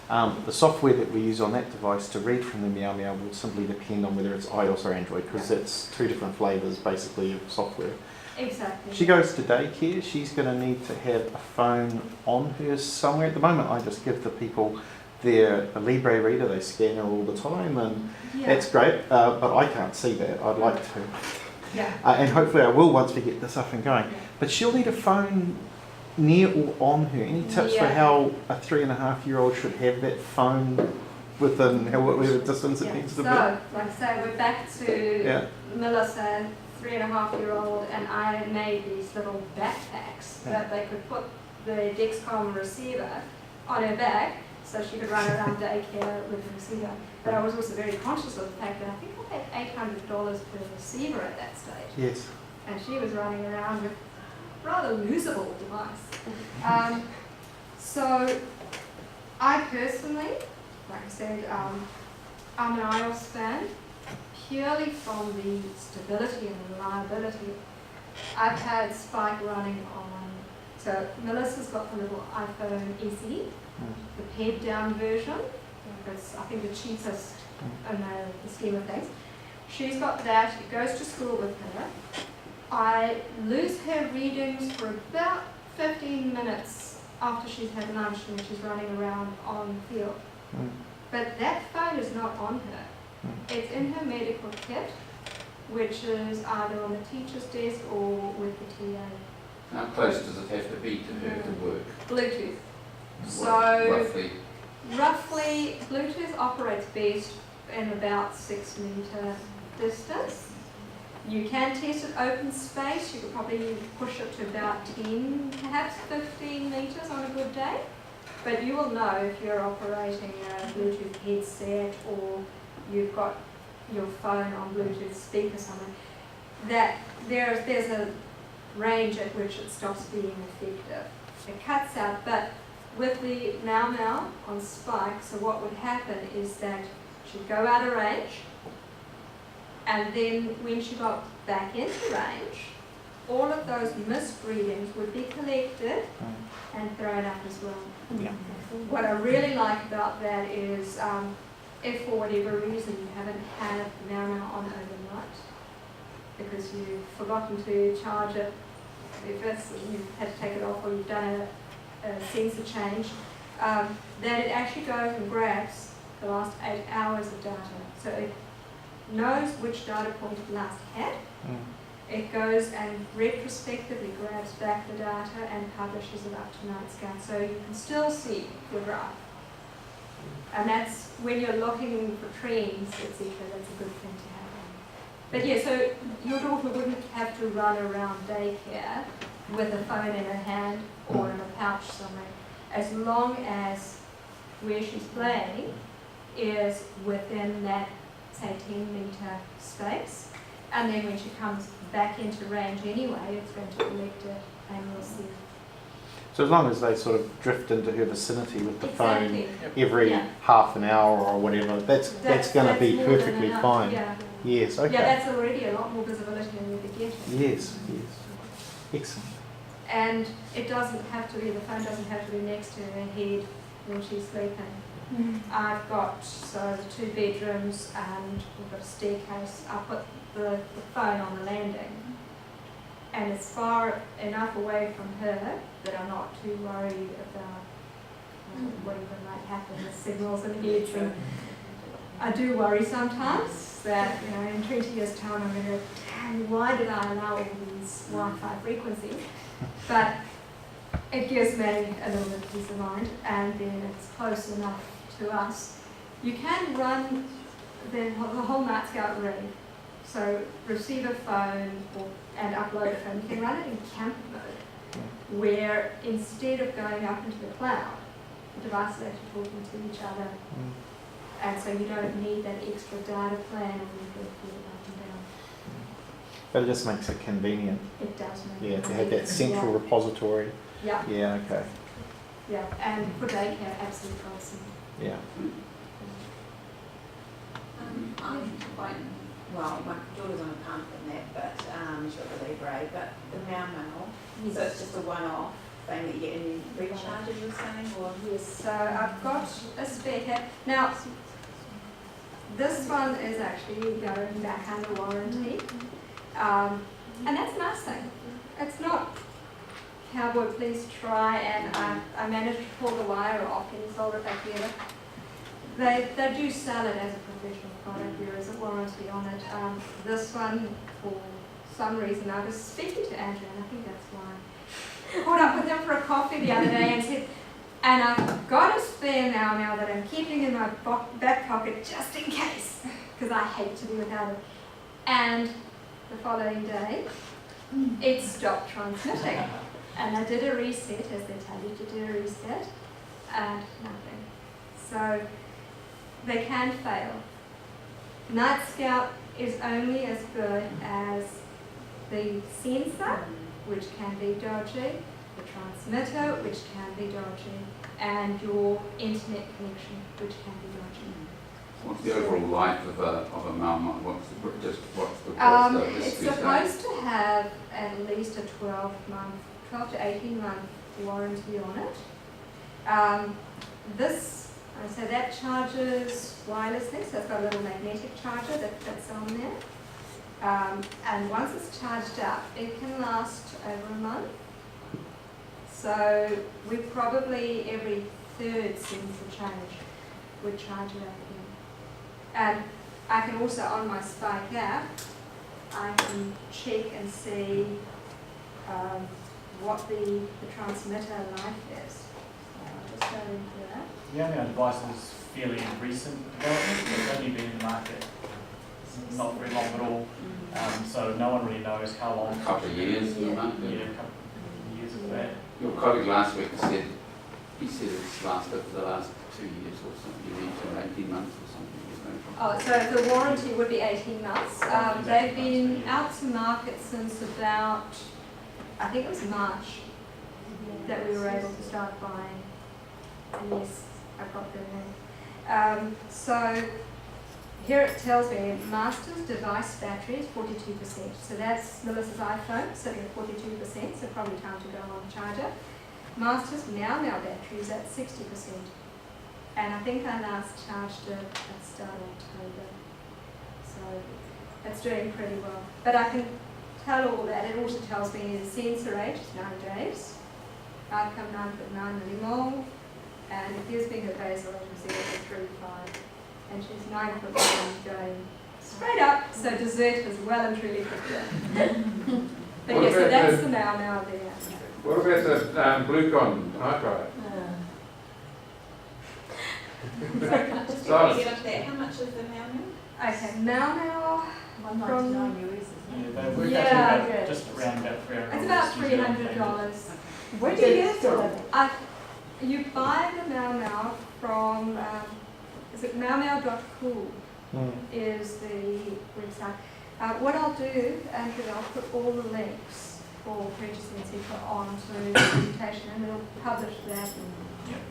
the software that we use on that device to read from the Meow Meow will simply depend on whether it's iOS or Android, because it's two different flavours basically of software. Exactly. She goes to daycare, she's going to need to have a phone on her somewhere. At the moment, I just give the people their Libre reader, they scan her all the time, and Yeah. that's great, but I can't see that. I'd like to. Yeah. And hopefully I will once we get this up and going. Yeah. But she'll need a phone near or on her. Any tips for Yeah. how a 3.5-year-old should have that phone within however distance it Yeah. needs to So, be? like I say, we're back to Yeah. Melissa, 3.5-year-old, and I made these little backpacks Yeah. that they could put the Dexcom receiver on her back so she could run around daycare with the receiver. But I was also very conscious of the fact that I think I paid $800 per receiver at that stage. Yes. And she was running around with a rather usable device. So I personally, like I said, I'm an iOS fan, purely from the stability and reliability. I've had Spike running on, so Melissa's got the little iPhone SE, the pared down version. It's, I think, the cheapest in the scheme of things. She's got that, it goes to school with her. I lose her readings for about 15 minutes after she's had lunch and she's running around on the field. But that phone is not on her. It's in her medical kit, which is either on the teacher's desk or with the TA. How close does it have to be to her to work? Bluetooth. What, So roughly, roughly, Bluetooth operates best in about 6-meter distance. You can test it open space. You could probably push it to about 10, perhaps 15 meters on a good day. But you will know if you're operating a Bluetooth headset or you've got your phone on Bluetooth speaker somewhere, that there's a range at which it stops being effective. It cuts out, but with the Meow Meow on Spike, so what would happen is that she'd go out of range, and then when she got back into range, all of those missed readings would be collected and thrown up as well. Yeah. What I really like about that is if for whatever reason you haven't had Meow Meow on overnight, because you've forgotten to charge it, if it's, you've had to take it off or you've done a sensor change, that it actually goes and grabs the last 8 hours of data. So it knows which data point it last had. It goes and retrospectively grabs back the data and publishes it up to night scan. So you can still see your graph. And that's when you're looking for trends, etc., that's a good thing to have. But yeah, so your daughter wouldn't have to run around daycare with a phone in her hand or in a pouch somewhere, as long as where she's playing is within that, say, 10-meter space. And then when she comes back into range anyway, it's going to collect it and we'll see. So as long as they sort of drift into her vicinity with the Exactly. phone every Yeah. half an hour or whatever, that's going to be more than perfectly enough. fine. Yeah. Yes, okay. Yeah, that's already a lot more visibility than you'd be getting. Yes, yes. Excellent. And it doesn't have to be, the phone doesn't have to be next to her head when she's sleeping. I've got, so the 2 bedrooms and we've got a staircase. I put the phone on the landing. And it's far enough away from her that I'm not too worried about whatever might happen with signals and heads. And I do worry sometimes that, you know, in 20 years' time I'm going to go, damn, why did I allow all these Wi-Fi frequencies? But it gives me a little bit of peace of mind, and then it's close enough to us. You can run the whole Night Scout rig, so receive a phone and upload a phone. You can run it in camp mode, where instead of going up into the cloud, the devices are actually talking to each other. And so you don't need that extra data plan and you can put it up and down. But it just makes it convenient. It does make Yeah, it to have that central Yeah. repository. Yeah, Yeah, okay. yeah, and for daycare, absolutely awesome. Yeah. I'm quite well, my daughter's on a pump and that, but she's got the Libre, but the Mau Mau, so it's just a one-off thing that you get and recharges, you're saying, or? Yes, so I've got a spare here. Now, this one is actually going back under warranty. And that's a nice thing. It's not, cowboy, please try, and I managed to pull the wire off and sold it back together. They do sell it as a professional product, there is a warranty on it. This one, for some reason, I was speaking to Andrew, and I think that's why. Caught up with him for a coffee the other day and said, and I've got a spare now that I'm keeping in my back pocket just in case, because I hate to be without it. And the following day, it stopped transmitting. And I did a reset, as they tell you to do a reset, and nothing. So they can fail. Night Scout is only as good as the sensor, which can be dodgy, the transmitter, which can be dodgy, and your internet connection, which can be dodgy. What's the overall life of a Mau Mau? What's the It's history supposed to have at least a 12 to 18 month warranty on it. So that charges wirelessly, so it's got a little magnetic charger that's on there. And once it's charged up, it can last over a month. So we probably every third sensor change would charge it up again. And I can also, on my Spike app, I can check and see what the transmitter life is. So I'll just go into that. The Mau Mau device is fairly recent development. It's only been in the market not very long at all. So no one really knows how long. A couple of years in the Yeah, market. a couple of years of that. Your colleague last week said it's lasted for the last 2 years or something. You mentioned 18 months or something. Oh, so the warranty would be 18 months. They've been out to market since about, I think it was March, that we were able to start buying. And yes, I've got their name. So here it tells me Master's device battery is 42%. So that's Melissa's iPhone sitting at 42%, so probably time to go on the charger. Master's Mau Mau battery is at 60%. And I think I last charged it at the start of October. So it's doing pretty well. But I can tell all that. It also tells me the sensor age is 9 days. I've come 9.9 millimole. And it gives me her basal age of 0.35. And she's 9.1 going straight up. So dessert is well and truly cooked in. But yes, so that's the Mau Mau there. What about the Bluecon hard drive? Just before we get onto that, how much is the Mau Mau? Okay, Mau Mau. $199 US, isn't it? Yeah, they work Yeah, out to good. about, just around about $300. It's about $300. Where do you get it from? You buy the Mau Mau from, is it maumau.cool is the website. What I'll do, Andrew, I'll put all the links for purchasing, etc. onto the presentation, and we'll publish that. Yeah.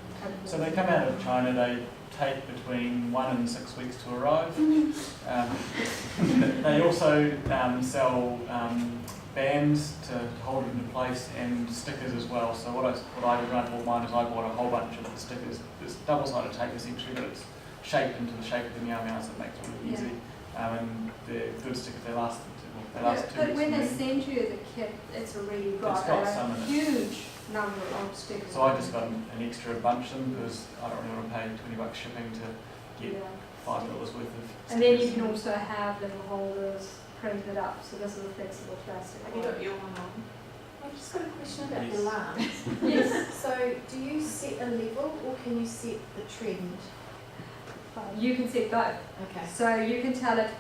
So they come out of China, they take between 1 and 6 weeks to arrive. They also sell bands to hold it into place and stickers as well. So what I did when I bought mine is I bought a whole bunch of the stickers. It's double-sided tape essentially, but it's shaped into the shape of the Mau Mau, so it makes it really easy. And they're good stickers, they last 2 But weeks. when they send you the kit, it's already got some in a it. huge number of stickers. So I just got an extra bunch of them because I don't really want to pay $20 shipping to get Yeah. $5 worth of stickers. And then you can also have little holders printed up, so this is a flexible plastic. Have you got your one on? I've just got a question about Yes. the lamps. Yes. So, do you set a level or can you set the trend? You can set both. Okay. So you can tell it,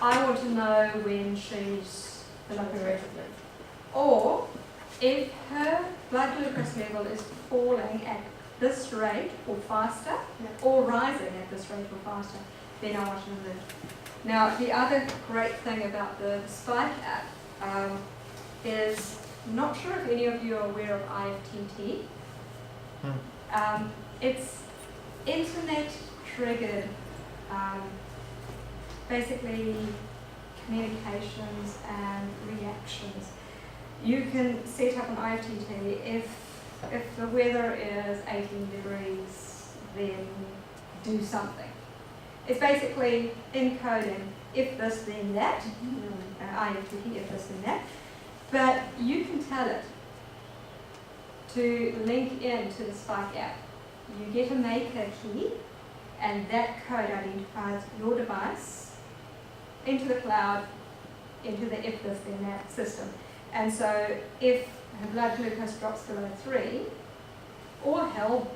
I want to know when she's Jumping rapidly. or if her blood glucose level is falling at this rate or faster, or rising at this rate or faster, then I want to know that. Now, the other great thing about the Spike app is, not sure if any of you are aware of IFTT. It's internet triggered basically communications and reactions. You can set up an IFTT if the weather is 18 degrees, then do something. It's basically encoding if this then that, IFTT if this then that, but you can tell it to link into the Spike app. You get a maker key, and that code identifies your device into the cloud, into the if this then that system. And so if her blood glucose drops below 3, all hell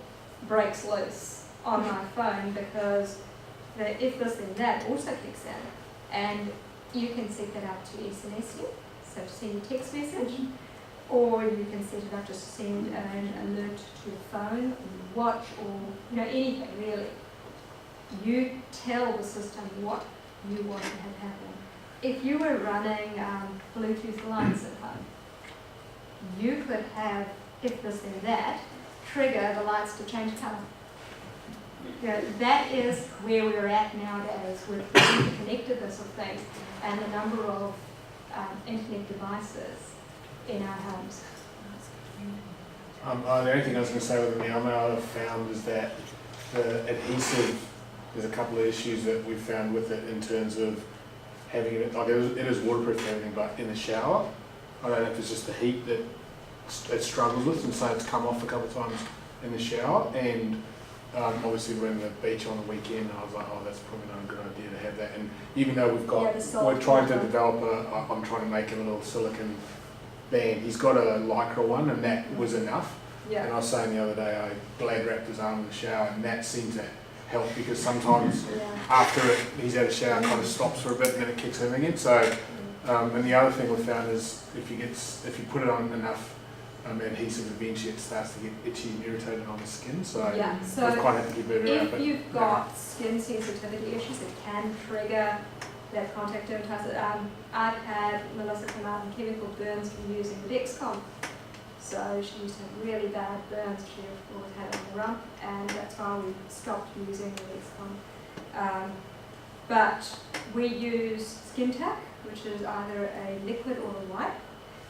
breaks loose on my phone, because the if this then that also kicks in, and you can set that up to SMS you, so to send a text message, or you can set it up just to send an alert to your phone, or your watch, or anything really. You tell the system what you want to have happen. If you were running Bluetooth lights at home, you could have if this then that trigger the lights to change colour. That is where we're at nowadays with the interconnectedness of things and the number of internet devices in our homes. The only thing I was going to say with the Meow Meow I've found is that the adhesive, there's a couple of issues that we've found with it in terms of having it, like it is waterproof and everything, but in the shower, I don't know if it's just the heat that it struggles with, and so it's come off a couple of times in the shower, and obviously we're in the beach on the weekend, I was like, oh, that's probably not a good idea to have that. And even though we're trying to develop I'm trying to make him a little silicone band. He's got a Lycra one, and that was enough. Yeah. And I was saying the other day, I glad wrapped his arm in the shower, and that seemed to help, because sometimes after he's had a shower, it kind of stops for a bit and then it kicks in again. So, and the other thing we found is if you put it on enough adhesive, eventually it starts to get itchy and irritated on the skin. So, so we've kind of had to keep it around. if you've got skin sensitivity issues, it can trigger that contact dermatitis. I've had Melissa come out and chemical burns from using the Dexcom. So she used to have really bad burns. She always had it on the rump, and that's why we stopped using the Dexcom. But we use Skin Tack, which is either a liquid or a wipe.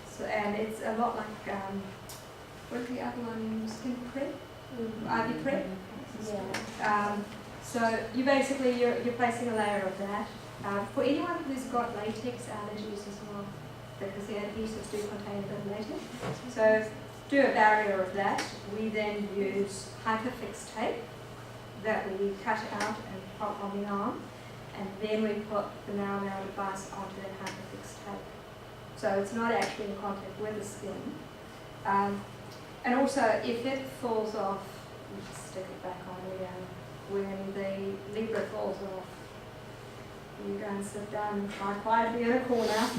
So, and it's a lot like, what's the other one, Skin Prep? IV Prep? Yeah. So you basically, you're placing a layer of that. For anyone who's got latex allergies as well, because the adhesives do contain a bit of latex. So do a barrier of that. We then use Hyperfix tape that we cut out and pop on the arm, and then we put the Meow Meow device onto that Hyperfix tape. So it's not actually in contact with the skin. And also, if it falls off, you just stick it back on again. When the Libra falls off, you go and sit down and try quietly in a corner.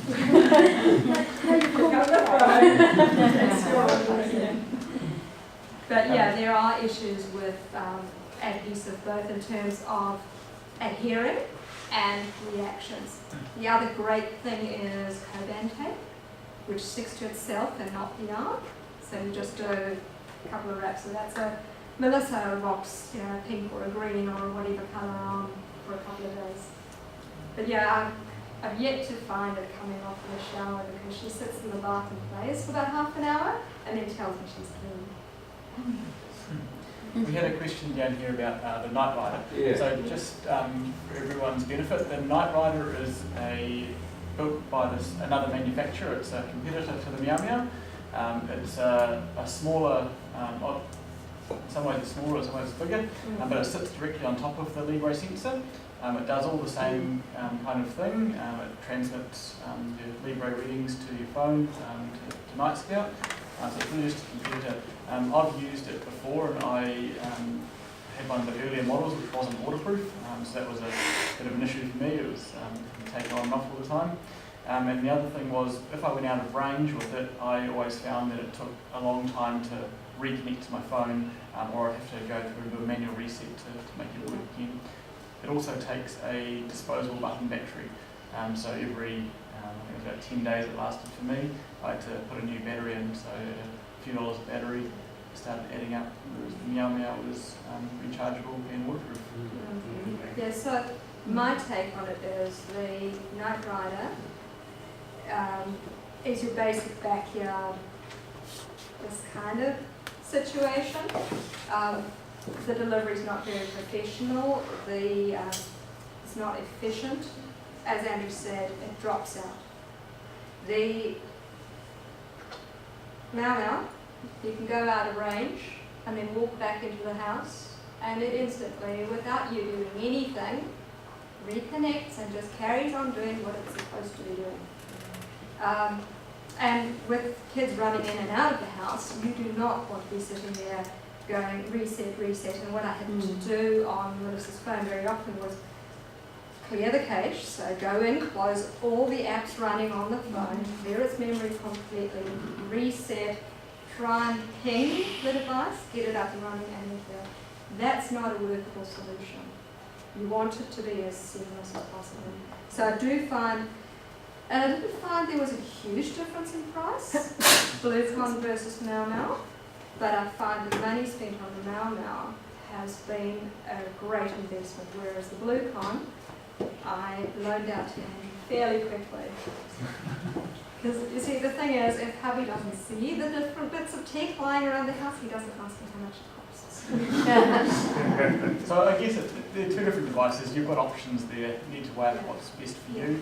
But yeah, there are issues with adhesive, both in terms of adhering and reactions. The other great thing is Coban tape, which sticks to itself and not the arm. So you just do a couple of wraps of that. So Melissa rocks, a pink or a green or whatever colour arm for a couple of days. But yeah, I've yet to find it coming off in the shower, because she sits in the bath and plays for about half an hour and then tells me she's clean. We had a question down here about the Night Rider. Yeah. So just for everyone's benefit, the Night Rider is built by another manufacturer. It's a competitor to the Meow Meow. It's a smaller, in some ways it's smaller, in some ways it's bigger, but it sits directly on top of the Libre sensor. It does all the same kind of thing. It transmits the Libre readings to your phone, to Night Scout. So it's really just a computer. I've used it before, and I had one of the earlier models which wasn't waterproof, so that was a bit of an issue for me. It was taken on and off all the time. And the other thing was, if I went out of range with it, I always found that it took a long time to reconnect to my phone, or I'd have to go through a manual reset to make it work again. It also takes a disposable button battery, so every, I think it was about 10 days it lasted for me. I had to put a new battery in, so a few dollars a battery started adding up, whereas the Meow Meow was rechargeable and waterproof. Yeah, so My take on it is the Knight Rider is your basic backyard, this kind of situation. The delivery is not very professional. It's not efficient. As Andrew said, it drops out. The Mau Mau, you can go out of range and then walk back into the house, and it instantly, without you doing anything, reconnects and just carries on doing what it's supposed to be doing. And with kids running in and out of the house, you do not want to be sitting there going reset, reset. And what I had to do on Melissa's phone very often was clear the cache, so go in, close all the apps running on the phone, clear its memory completely, reset, try and ping the device, get it up and running, and that's not a workable solution. You want it to be as seamless as possible. So I do find, and I didn't find there was a huge difference in price, BlueCon versus Mau Mau, but I find the money spent on the Mau Mau has been a great investment, whereas the BlueCon, I loaned out to him fairly quickly. Because you see, the thing is, if hubby doesn't see the different bits of tech lying around the house, he doesn't ask me how much it costs. So I guess they're two different devices. You've got options there. You need to weigh out what's best for you.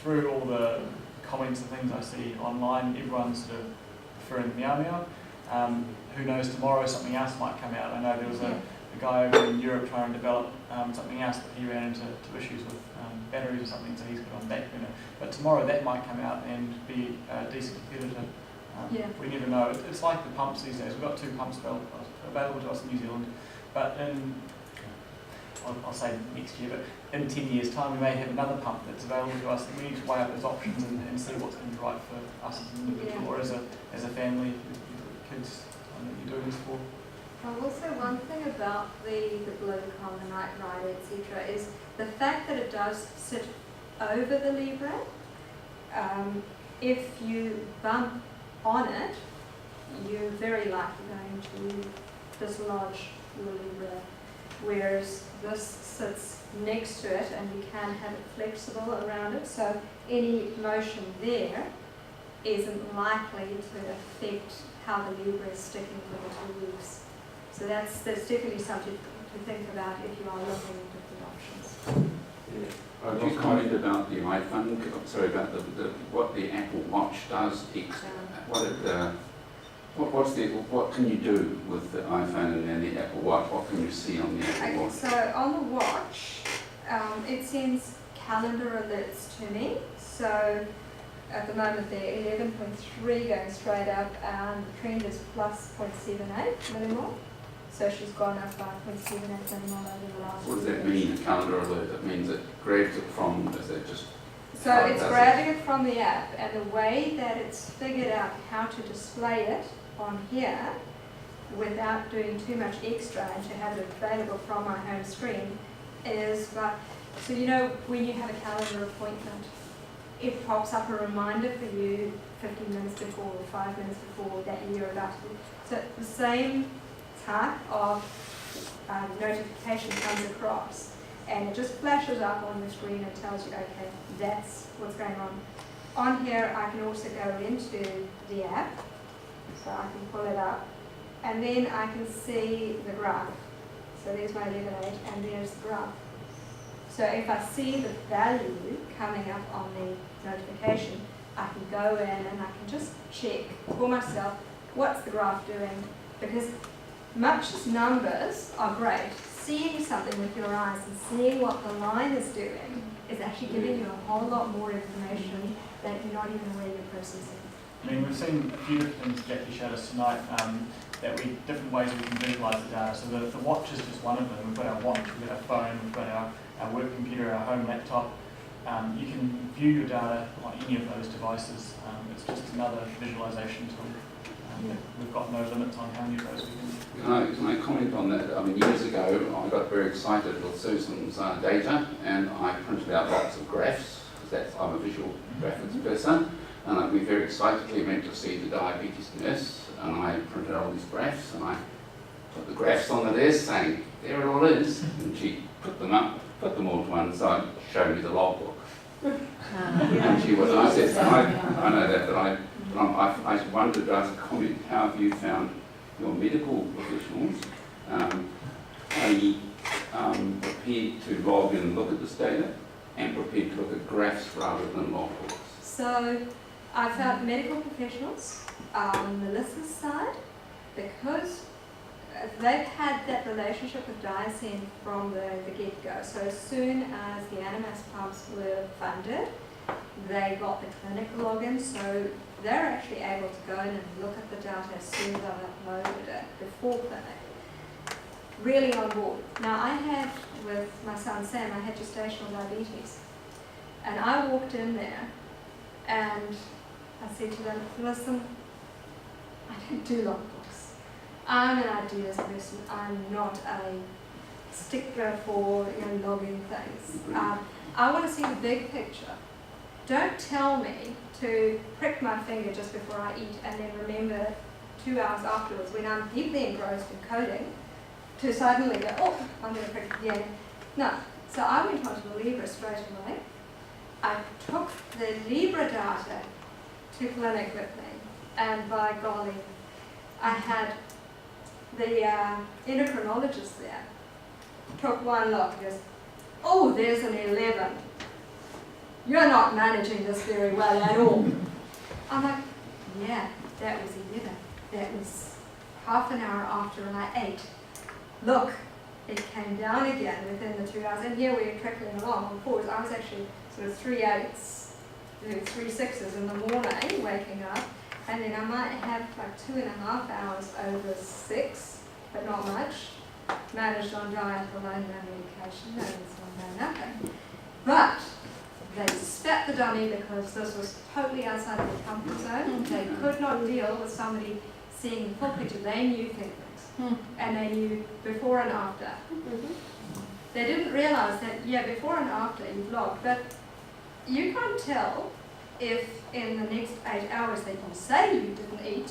Through all the comments and things I see online, everyone's sort of preferring the Mau Mau. Who knows, tomorrow something else might come out. I know there was a guy over in Europe trying to develop something else, but he ran into issues with batteries or something, so he's put on back burner. But tomorrow that might come out and be a decent competitor. We never know. It's like the pumps these days. We've got 2 pumps available to us in New Zealand, but in, I'll say next year, but in 10 years' time we may have another pump that's available to us, and we need to weigh up those options and see what's going to be right for us as an individual or as a family, kids that you're doing this for. Also, one thing about the BlueCon, the Knight Rider, etc., is the fact that it does sit over the Libre. If you bump on it, you're very likely going to dislodge your Libre, whereas this sits next to it and you can have it flexible around it, so any motion there isn't likely to affect how the Libre is sticking to the leaves. So that's definitely something to think about if you are looking at different options. Could you comment about the iPhone? Sorry, about what the Apple Watch does. What can you do with the iPhone and the Apple Watch? What can you see on the Apple Watch? So on the watch, it sends calendar alerts to me. So at the moment they're 11.3 going straight up, and the trend is plus 0.78 millimole. So she's gone up by 0.78 millimole over the last. What does that mean, a calendar alert? That means it grabs it from, is it just? So it's grabbing it from the app, and the way that it's figured out how to display it on here without doing too much extra and to have it available from my home screen is so you know when you have a calendar appointment, it pops up a reminder for you 15 minutes before or 5 minutes before that you're about to do. So the same type of notification comes across, and it just flashes up on the screen and tells you, okay, that's what's going on. On here, I can also go into the app, so I can pull it up, and then I can see the graph. So there's my 11.8, and there's the graph. So if I see the value coming up on the notification, I can go in and I can just check for myself what's the graph doing, because much as numbers are great, seeing something with your eyes and seeing what the line is doing is actually giving you a whole lot more information that you're not even aware you're processing. I mean, we've seen a few things Jackie showed us tonight, different ways we can visualise the data. So the watch is just one of them. We've got our watch, we've got our phone, we've got our work computer, our home laptop. You can view your data on any of those devices. It's just another visualisation tool. We've got no limits on how many of those we can. Can I comment on that? I mean, years ago, I got very excited with Susan's data, and I printed out lots of graphs, because I'm a visual graphics person, and we very excitedly went to see the diabetes nurse, and I printed all these graphs, and I put the graphs on the desk saying, there it all is, and she put them up put them all to one side, show me the logbook. And she was, and I said, I know that, but I wondered, as a comment, how have you found your medical professionals prepared to log in and look at this data and prepared to look at graphs rather than logbooks? So I found medical professionals on Melissa's side, because they've had that relationship with Diocene from the get-go. So as soon as the Animas pumps were funded, they got the clinic login, so they're actually able to go in and look at the data as soon as I've uploaded it before clinic. Really on board. Now I had, with my son Sam, I had gestational diabetes. And I walked in there and I said to them, listen, I don't do logbooks. I'm an ideas person. I'm not a stickler for logging things. I want to see the big picture. Don't tell me to prick my finger just before I eat and then remember 2 hours afterwards when I'm deeply engrossed in coding to suddenly go, oh, I'm going to prick again. No. So I went on to the Libra straight away. I took the Libra data to clinic with me, and by golly, I had the endocrinologist there. Took one look, he goes, oh, there's an 11. You're not managing this very well at all. I'm like, yeah, that was 11. That was half an hour after I ate. Look, it came down again within the 2 hours, and here we're trickling along on fours. I was actually sort of 3 8s, 3 6s in the morning, waking up, and then I might have like 2.5 hours over 6, but not much. Managed on diet alone, no medication, no insulin, no nothing. But they spat the dummy because this was totally outside of their comfort zone. They could not deal with somebody seeing the full picture. They knew things. And they knew before and after. They didn't realise that, yeah, before and after you've logged, but you can't tell if in the next 8 hours that you say you didn't eat,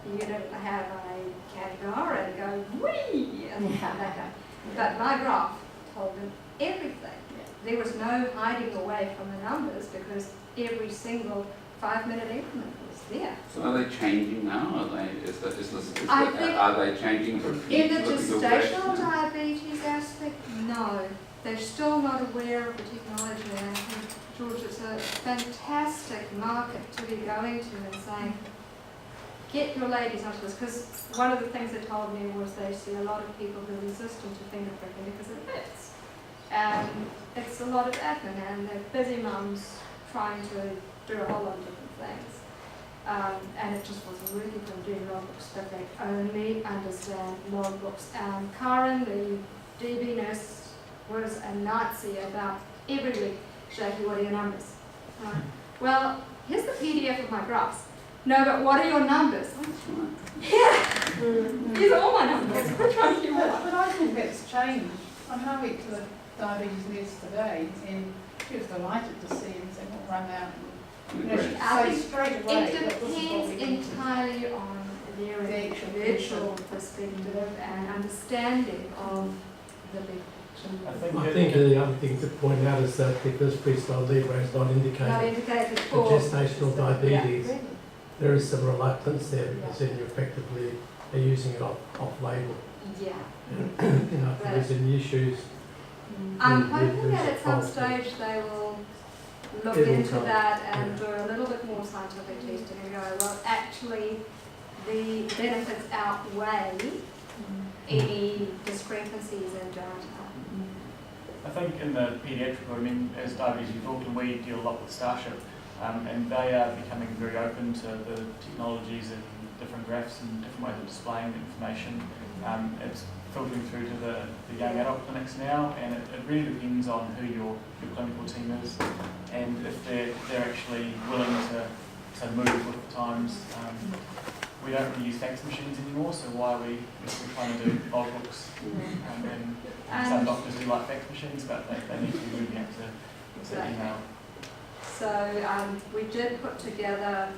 you're going to have a caviar and go, whee, and come back up. But my graph told them everything. There was no hiding away from the numbers because every single 5-minute increment was there. So are they changing now? Are they changing from in the gestational diabetes aspect? No, they're still not aware of the technology. And I think, George, it's a fantastic market to be going to and saying, get your ladies onto this, because one of the things they told me was they see a lot of people who are resistant to finger pricking because it hurts. And it's a lot of admin, and they're busy mums trying to do a whole lot of different things. And it just wasn't working for them doing logbooks, but they only understand logbooks. Karen, the DB nurse, was a Nazi about every week, Jackie, what are your numbers? Well, here's the PDF of my graphs. No, but what are your numbers? Yeah, these are all my numbers. Which one do you want? But I think that's changed. I mean, I went to the diabetes nurse today, and she was delighted to see him say, "Well, run out." And, she say straight away. It depends entirely on their individual perspective and understanding of the big picture. I think the other thing to point out is that because Freestyle Libre is not indicated for gestational diabetes, there is some reluctance there because then you effectively are using it off-label. Yeah. If there's any issues. I'm hoping that at some stage they will look into that and do a little bit more scientific testing and go, well, actually, the benefits outweigh any discrepancies in data. I think in the paediatric, as Diabetes Youth Auckland, we deal a lot with Starship, and they are becoming very open to the technologies and different graphs and different ways of displaying the information. It's filtering through to the young adult clinics now, and it really depends on who your clinical team is and if they're actually willing to move with the times. We don't really use fax machines anymore, so why are we trying to do logbooks? And some doctors do like fax machines, but they need to be moving up to email. So we did put together,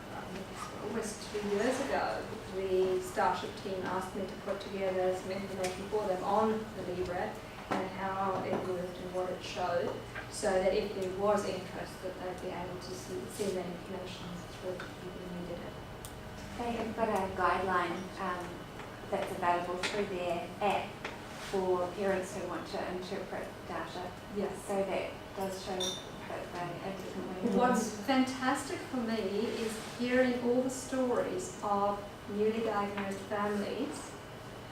almost 2 years ago, the Starship team asked me to put together some information for them on the Libre and how it worked and what it it showed, so that if there was interest, that they'd be able to send that information through to people who needed it. They have got a guideline that's available through their app for parents who want to interpret data. Yes. So that does show that they are definitely. What's fantastic for me is hearing all the stories of newly diagnosed families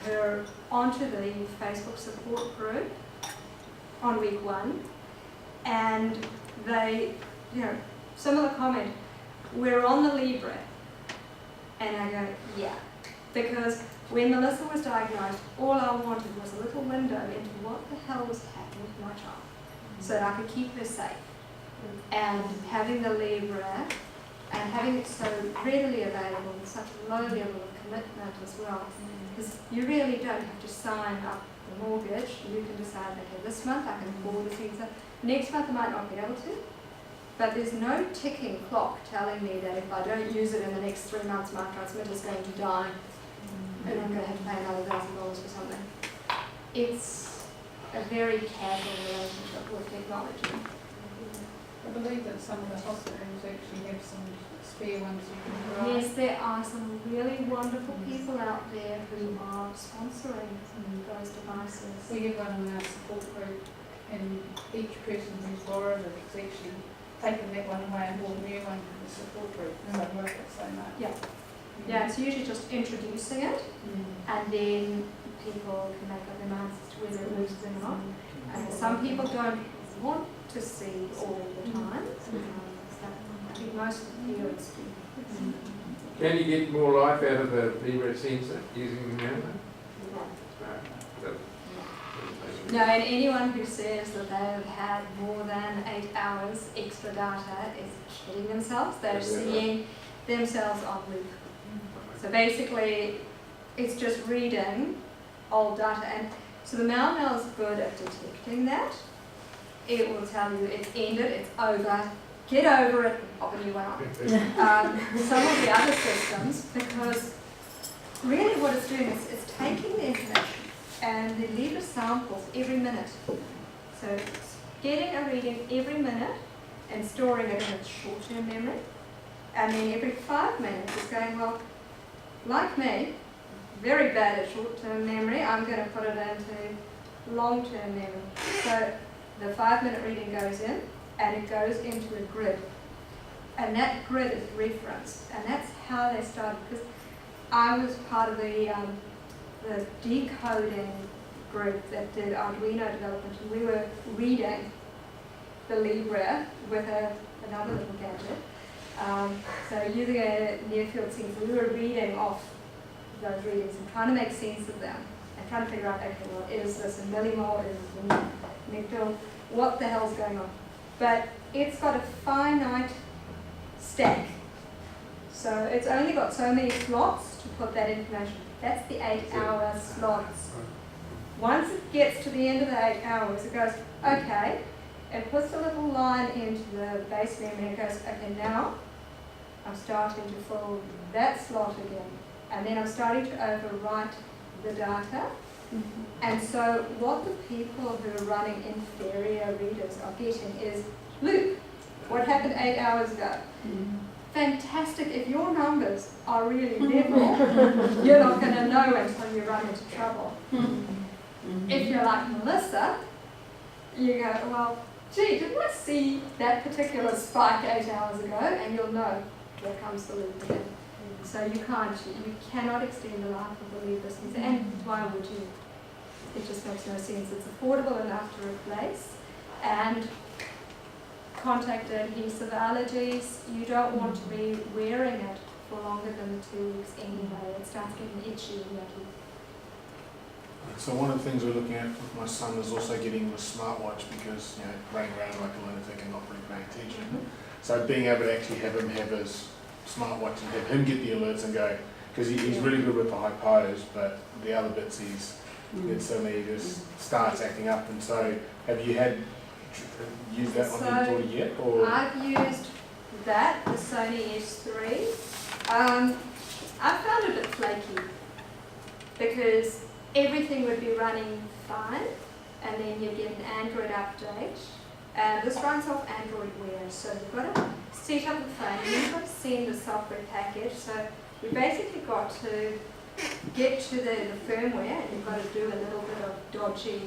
who are onto the Facebook support group on week 1, and they, some of the comment, we're on the Libre, and I go, yeah, because when Melissa was diagnosed, all I wanted was a little window into what the hell was happening with my child, so that I could keep her safe. And having the Libre and having it so readily available with such a low level of commitment as well, because you really don't have to sign up the mortgage. You can decide, okay, this month I can afford this visa, next month I might not be able to, but there's no ticking clock telling me that if I don't use it in the next 3 months, my transmitter is going to die and I'm going to have to pay another $1,000 for something. It's a very casual relationship with technology. I believe that some of the hospitals actually have some spare ones you can provide. Yes, there are some really wonderful people out there who are sponsoring those devices. We have one in our support group, and each person who's borrowed it has actually taken that one away and bought a new one for the support group. So I work it so much. Yeah. Yeah, it's usually just introducing it, and then people can make up their minds as to whether it works or not. And some people don't want to see all the time. So I think most of the parents do. Can you get more life out of the Libre sensor using the Mount? No, and anyone who says that they've had more than 8 hours extra data is kidding themselves. They're seeing themselves on loop. So basically, it's just reading old data. And so the Mau is good at detecting that. It will tell you it's ended, it's over, get over it, pop a new one on. Some of the other systems, because really what it's doing is it's taking the information and they leave us samples every minute. So it's getting a reading every minute and storing it in its short-term memory. And then every 5 minutes it's going, well, like me, very bad at short-term memory, I'm going to put it into long-term memory. So the 5-minute reading goes in and it goes into a grid. And that grid is referenced. And that's how they started. Because I was part of the decoding group that did Arduino development, and we were reading the Libre with another little gadget. So using a near-field sensor, we were reading off those readings and trying to make sense of them and trying to figure out, okay, well, is this a millimole, is this a nickel, what the hell's going on? But it's got a finite stack. So it's only got so many slots to put that information. That's the 8-hour slots. Once it gets to the end of the 8 hours, it goes, okay, it puts a little line into the base memory and it goes, okay, now I'm starting to fill that slot again. And then I'm starting to overwrite the data. And so what the people who are running inferior readers are getting is, look, what happened 8 hours ago? Fantastic. If your numbers are really level, you're not going to know until you run into trouble. If you're like Melissa, you go, well, gee, didn't I see that particular spike 8 hours ago? And you'll know, here comes the loop again. So you cannot extend the life of the Libre sensor. And why would you? It just makes no sense. It's affordable enough to replace. And contact adhesive allergies, you don't want to be wearing it for longer than 2 weeks anyway. It starts getting itchy and yucky. So one of the things we're looking at with my son is also getting the smartwatch because, running around like a lunatic and not really paying attention. So being able to actually have him have his smartwatch and have him get the alerts and go, because he's really good with the hypos, but the other bits then suddenly he just starts acting up. And so have you used that on the daughter yet? Or? I've used that, the Sony S3. I found it a bit flaky because everything would be running fine and then you get an Android update. And this runs off Android Wear, so you've got to set up the phone, and you've got to send the software package. So we basically got to get to the firmware, and you've got to do a little bit of dodgy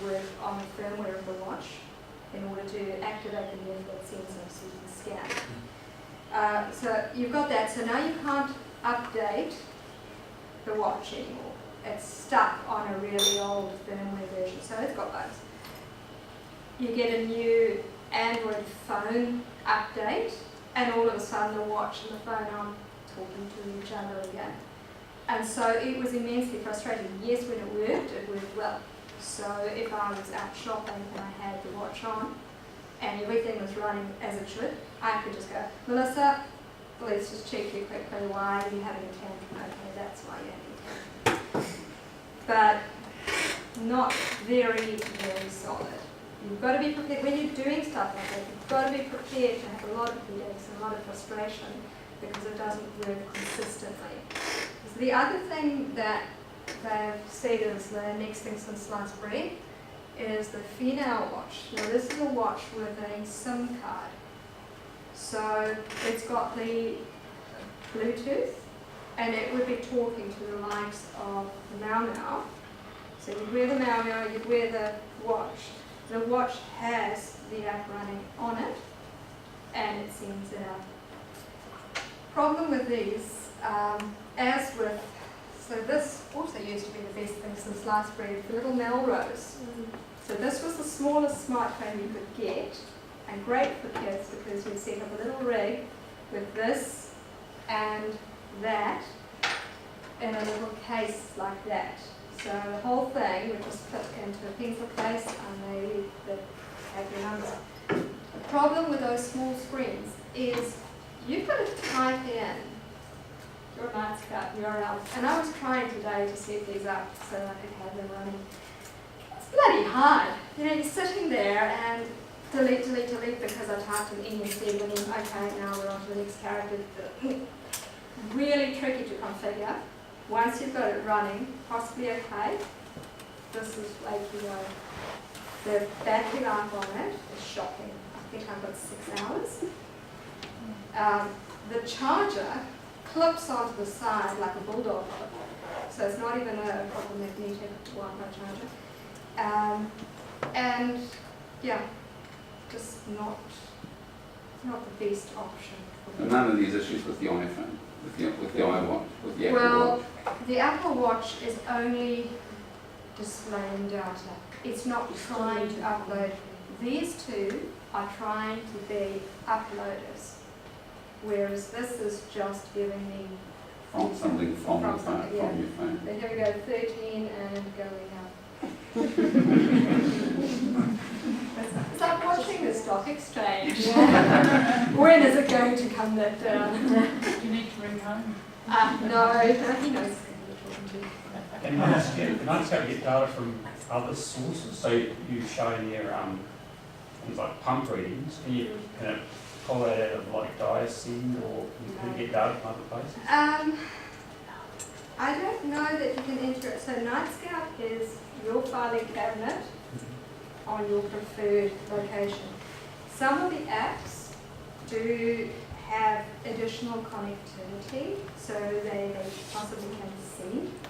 work on the firmware of the watch in order to activate the movement sensor so you can scan. So you've got that, so now you can't update the watch anymore. It's stuck on a really old firmware version, so it's got bugs. You get a new Android phone update, and all of a sudden the watch and the phone aren't talking to each other again. And so it was immensely frustrating. Yes, when it worked well. So if I was out shopping and I had the watch on and everything was running as it should, I could just go, Melissa, let's just check you quickly. Why are you having a tantrum? Okay, that's why you're having a tantrum. But not very, very solid. You've got to be prepared, when you're doing stuff like that, you've got to be prepared to have a lot of headaches and a lot of frustration because it doesn't work consistently. So the other thing that they've said is the next thing since sliced bread is the Finale watch. Now this is a watch with a SIM card. So it's got the Bluetooth, and it would be talking to the likes of the Mau Mau. So you'd wear the Mau Mau, you'd wear the watch. The watch has the app running on it, and it sends it out. Problem with these, as with, so this also used to be the best thing since sliced bread, the little Melrose. So this was the smallest smartphone you could get, and great for kids because you'd set up a little rig with this and that in a little case like that. So the whole thing would just fit into a pencil case and they have your numbers. The problem with those small screens is you've got to type in your Nightscout URL. And I was trying today to set these up so I could have them running. It's bloody hard. You know, you're sitting there and delete because I typed an E instead of an M. Okay, now we're on to the next character. Really tricky to configure. Once you've got it running, possibly okay. This is way too low. The battery life on it is shocking. I think I've got 6 hours. The charger clips onto the side like a bulldog clip. So it's not even a proper magnetic Wi-Fi charger. And yeah, just not the best option. And none of these issues with the iPhone, with the iWatch, with the Apple Well, Watch. the Apple Watch is only displaying data. It's not trying to upload. These two are trying to be uploaders, whereas this is just giving me Something from your phone. Then here we go, 13 and going up. It's like watching the stock exchange. When is it going to come that down? Do you need to bring home? No, he knows who you're talking to. Can Nightscout get data from other sources? So you've shown here things like pump readings. Can it pull that out of like Diasyn, or can you get data from other places? I don't know that you can enter it. So Nightscout is your filing cabinet on your preferred location. Some of the apps do have additional connectivity, so they possibly can sync to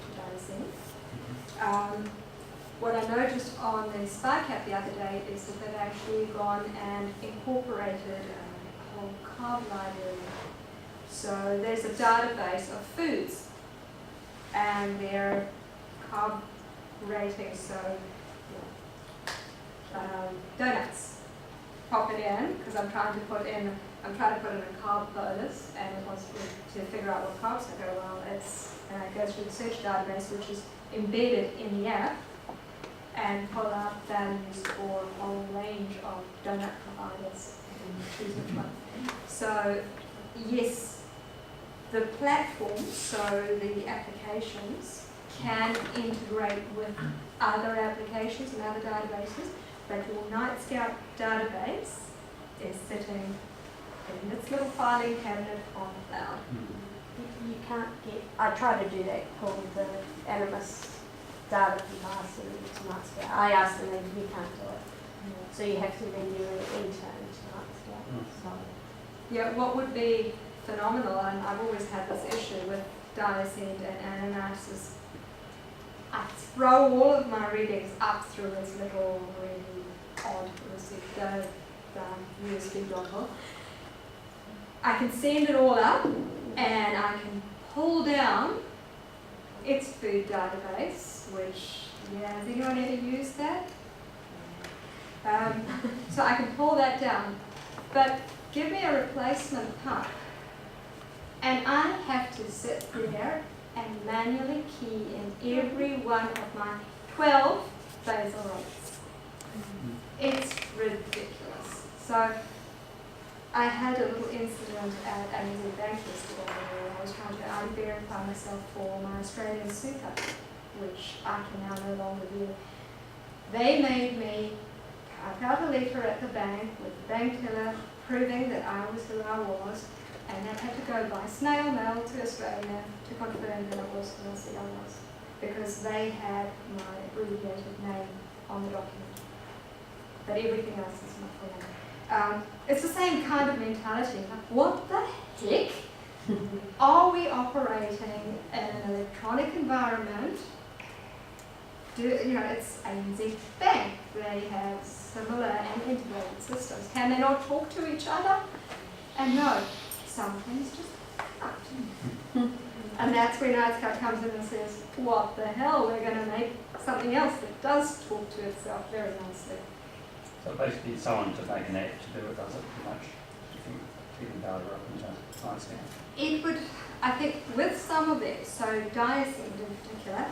Diasyn. What I noticed on the Spark app the other day is that they've actually gone and incorporated a whole carb library. So there's a database of foods and their carb ratings. So donuts, pop it in because I'm trying to put in a carb bolus, and it wants to figure out what carbs are going well. It goes through the search database, which is embedded in the app, and pull out values for a whole range of donut providers and choose which one. So yes, the platform, so the applications can integrate with other applications and other databases, but your Nightscout database is sitting in its little filing cabinet on the cloud. You can't get, I tried to do that called the Animus data from Darcy to Nightscout. I asked them, and you can't do it. So you have to then do it intern to Nightscout. So. Yeah, what would be phenomenal, and I've always had this issue with Diasend and Ananias, I throw all of my readings up through this little really odd USB dongle. I can send it all up, and I can pull down its food database, which, yeah, has anyone ever used that? So I can pull that down, but give me a replacement pump, and I have to sit there and manually key in every one of my 12 basal rates. It's ridiculous. So I had a little incident at ANZ Bank yesterday where I was trying to verify myself for my Australian super, which I can now no longer do. They made me type out a letter at the bank with the bank teller proving that I was who I was, and that had to go by snail mail to Australia to confirm that it was who I said I was, because they had my abbreviated name on the document. But everything else is my full name. It's the same kind of mentality. Like, what the heck? Are we operating in an electronic environment? It's ANZ Bank. They have similar and integrated systems. Can they not talk to each other? And no, some things just can't. And that's where Nightscout comes in and says, what the hell, we're going to make something else that does talk to itself very nicely. So basically someone to make an app to do it, does it pretty much? Keeping data up into Nightscout. It would, I think, with some of it, so Diasend in particular,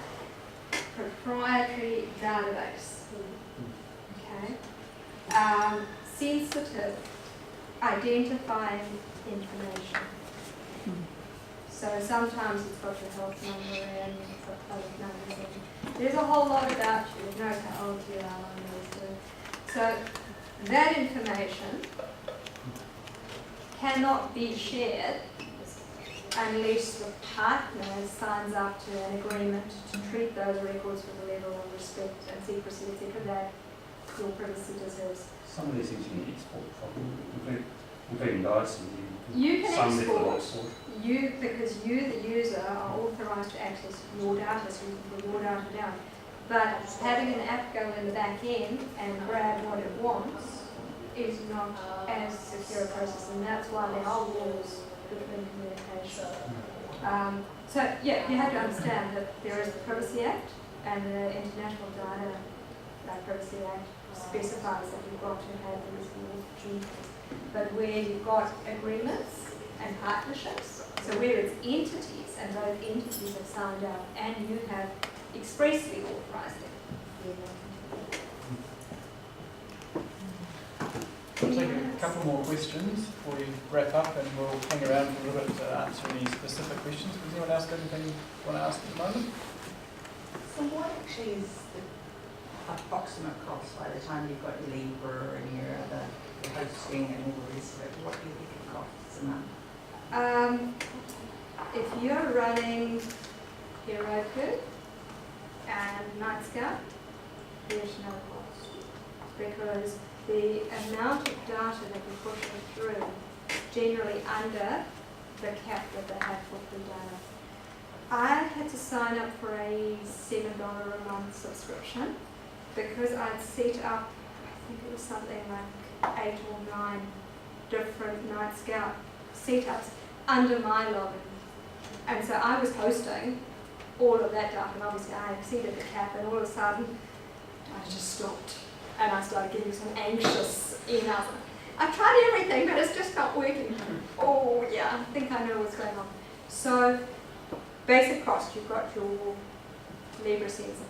proprietary database, okay, sensitive, identifying information. So sometimes it's got your health number and it's got public numbers and there's a whole lot about you. It knows how old you are and those things. So that information cannot be shared unless the partner signs up to an agreement to treat those records with a level of respect and secrecy, etc., that your privacy deserves. Some of these things you can export from, including Dyson. You can some export, because you, the user, are authorised to access your data, so you can put your data down. But having an app go in the back end and grab what it wants is not as secure a process, and that's why there are walls between communication. So yeah, you have to understand that there is the Privacy Act, and the International Data Privacy Act specifies that you've got to have these duties. But where you've got agreements and partnerships, so where it's entities and those entities have signed up and you have expressly authorised it. We'll take a couple more questions before we wrap up, and we'll hang around for a little bit to answer any specific questions. Does anyone else got anything you want to ask at the moment? So what actually is the approximate cost by the time you've got your Libra and your other hosting and all the rest of it? What do you think it costs a month? If you're running Heroku and Nightscout, there's no cost, because the amount of data that you're pushing through generally under the cap that they have for free data. I had to sign up for a $7 a month subscription because I'd set up, I think it was something like 8 or 9 different Nightscout setups under my login. And so I was hosting all of that data, and obviously I exceeded the cap, and all of a sudden I just stopped. And I started getting some anxious emails. I've tried everything, but it's just not working. Oh yeah, I think I know what's going on. So, basic cost, you've got your Libra sensor,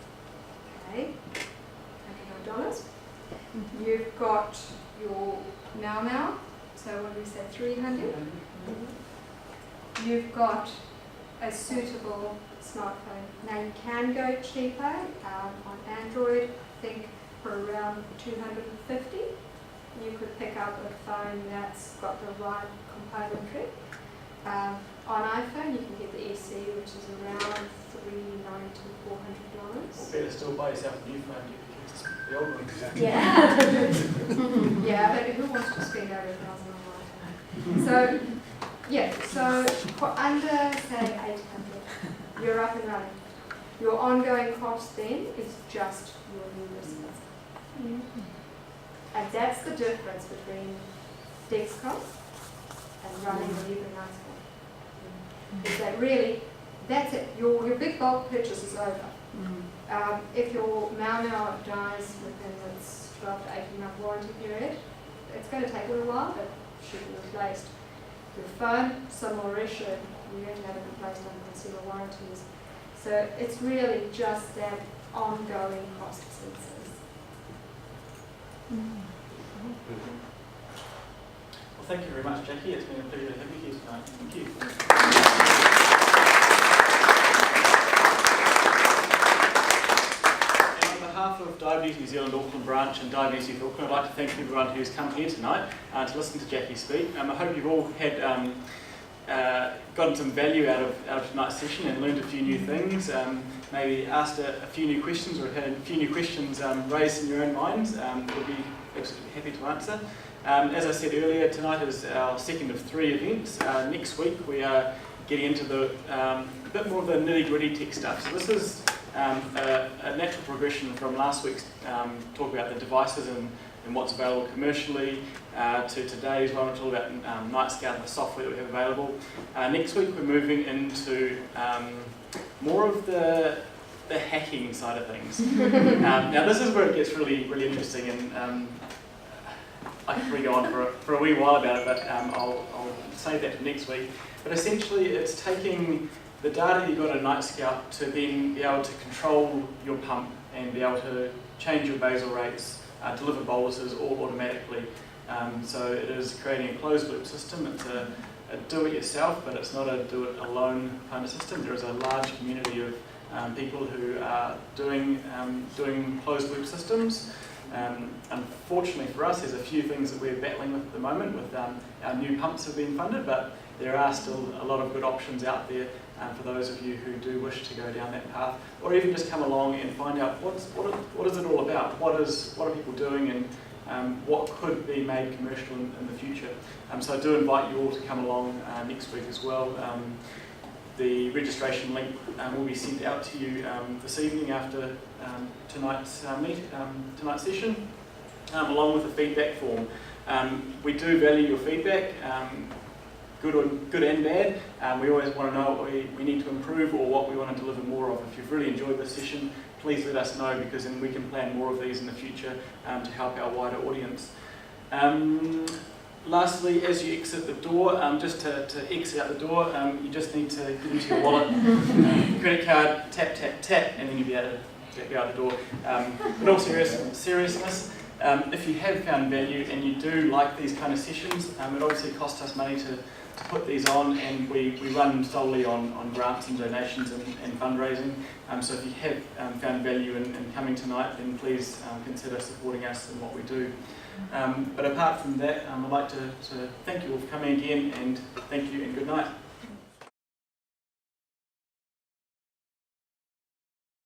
okay, $100. You've got your Now, so what do we say, 300? You've got a suitable smartphone. Now you can go cheaper on Android, I think for around 250. You could pick up a phone that's got the right componentry. On iPhone, you can get the SE, which is around $390 to $400. Or better still, buy yourself a new phone, you can use the old one. Yeah. Yeah, but who wants to spend over $1,000 on iPhone? So, yeah, so for under, say, 800, you're up and running. Your ongoing cost then is just your new listings. And that's the difference between Dexcom and running the Libre Nights one. Is that really, that's it. Your big bulk purchase is over. If your Mau dies within its 12 to 18 month warranty period, it's going to take a little while, but it should be replaced. Your phone, similar issue. You're going to have it replaced under consumer warranties. So it's really just that ongoing cost expenses. Well, thank you very much, Jackie. It's been a pleasure to have you here tonight. Thank you. And on behalf of Diabetes New Zealand Auckland branch and Diabetes Youth Auckland, I'd like to thank everyone who's come here tonight to listen to Jackie speak. I hope you've all had gotten some value out of tonight's session and learned a few new things. Maybe asked a few new questions or had a few new questions raised in your own minds. We'll be absolutely happy to answer. As I said earlier, tonight is our second of 3 events. Next week we are getting into the a bit more of the nitty-gritty tech stuff. So this is a natural progression from last week's talk about the devices and what's available commercially to today's one, which is all about Nightscout and the software that we have available. Next week we're moving into more of the hacking side of things. Now this is where it gets really, really interesting, and I could probably go on for a wee while about it, but I'll save that for next week. But essentially it's taking the data you've got in Nightscout to then be able to control your pump and be able to change your basal rates, deliver boluses all automatically. So it is creating a closed loop system. It's a do-it-yourself, but it's not a do-it-alone kind of system. There is a large community of people who are doing closed loop systems. Unfortunately for us, there's a few things that we're battling with at the moment. With our new pumps have been funded, but there are still a lot of good options out there for those of you who do wish to go down that path, or even just come along and find out what is it all about. What are people doing, and what could be made commercial in the future. So I do invite you all to come along next week as well. The registration link will be sent out to you this evening after tonight's session, along with a feedback form. We do value your feedback, good and bad. We always want to know what we need to improve or what we want to deliver more of. If you've really enjoyed this session, please let us know, because then we can plan more of these in the future to help our wider audience. Lastly, as you exit the door, just to exit out the door, you just need to get into your wallet, credit card, tap, tap, tap, and then you'll be able to get out the door. In all seriousness, if you have found value and you do like these kind of sessions, it obviously costs us money to put these on, and we run solely on grants and donations and fundraising. So if you have found value in coming tonight, then please consider supporting us in what we do. But apart from that, I'd like to thank you all for coming again, and thank you and good night.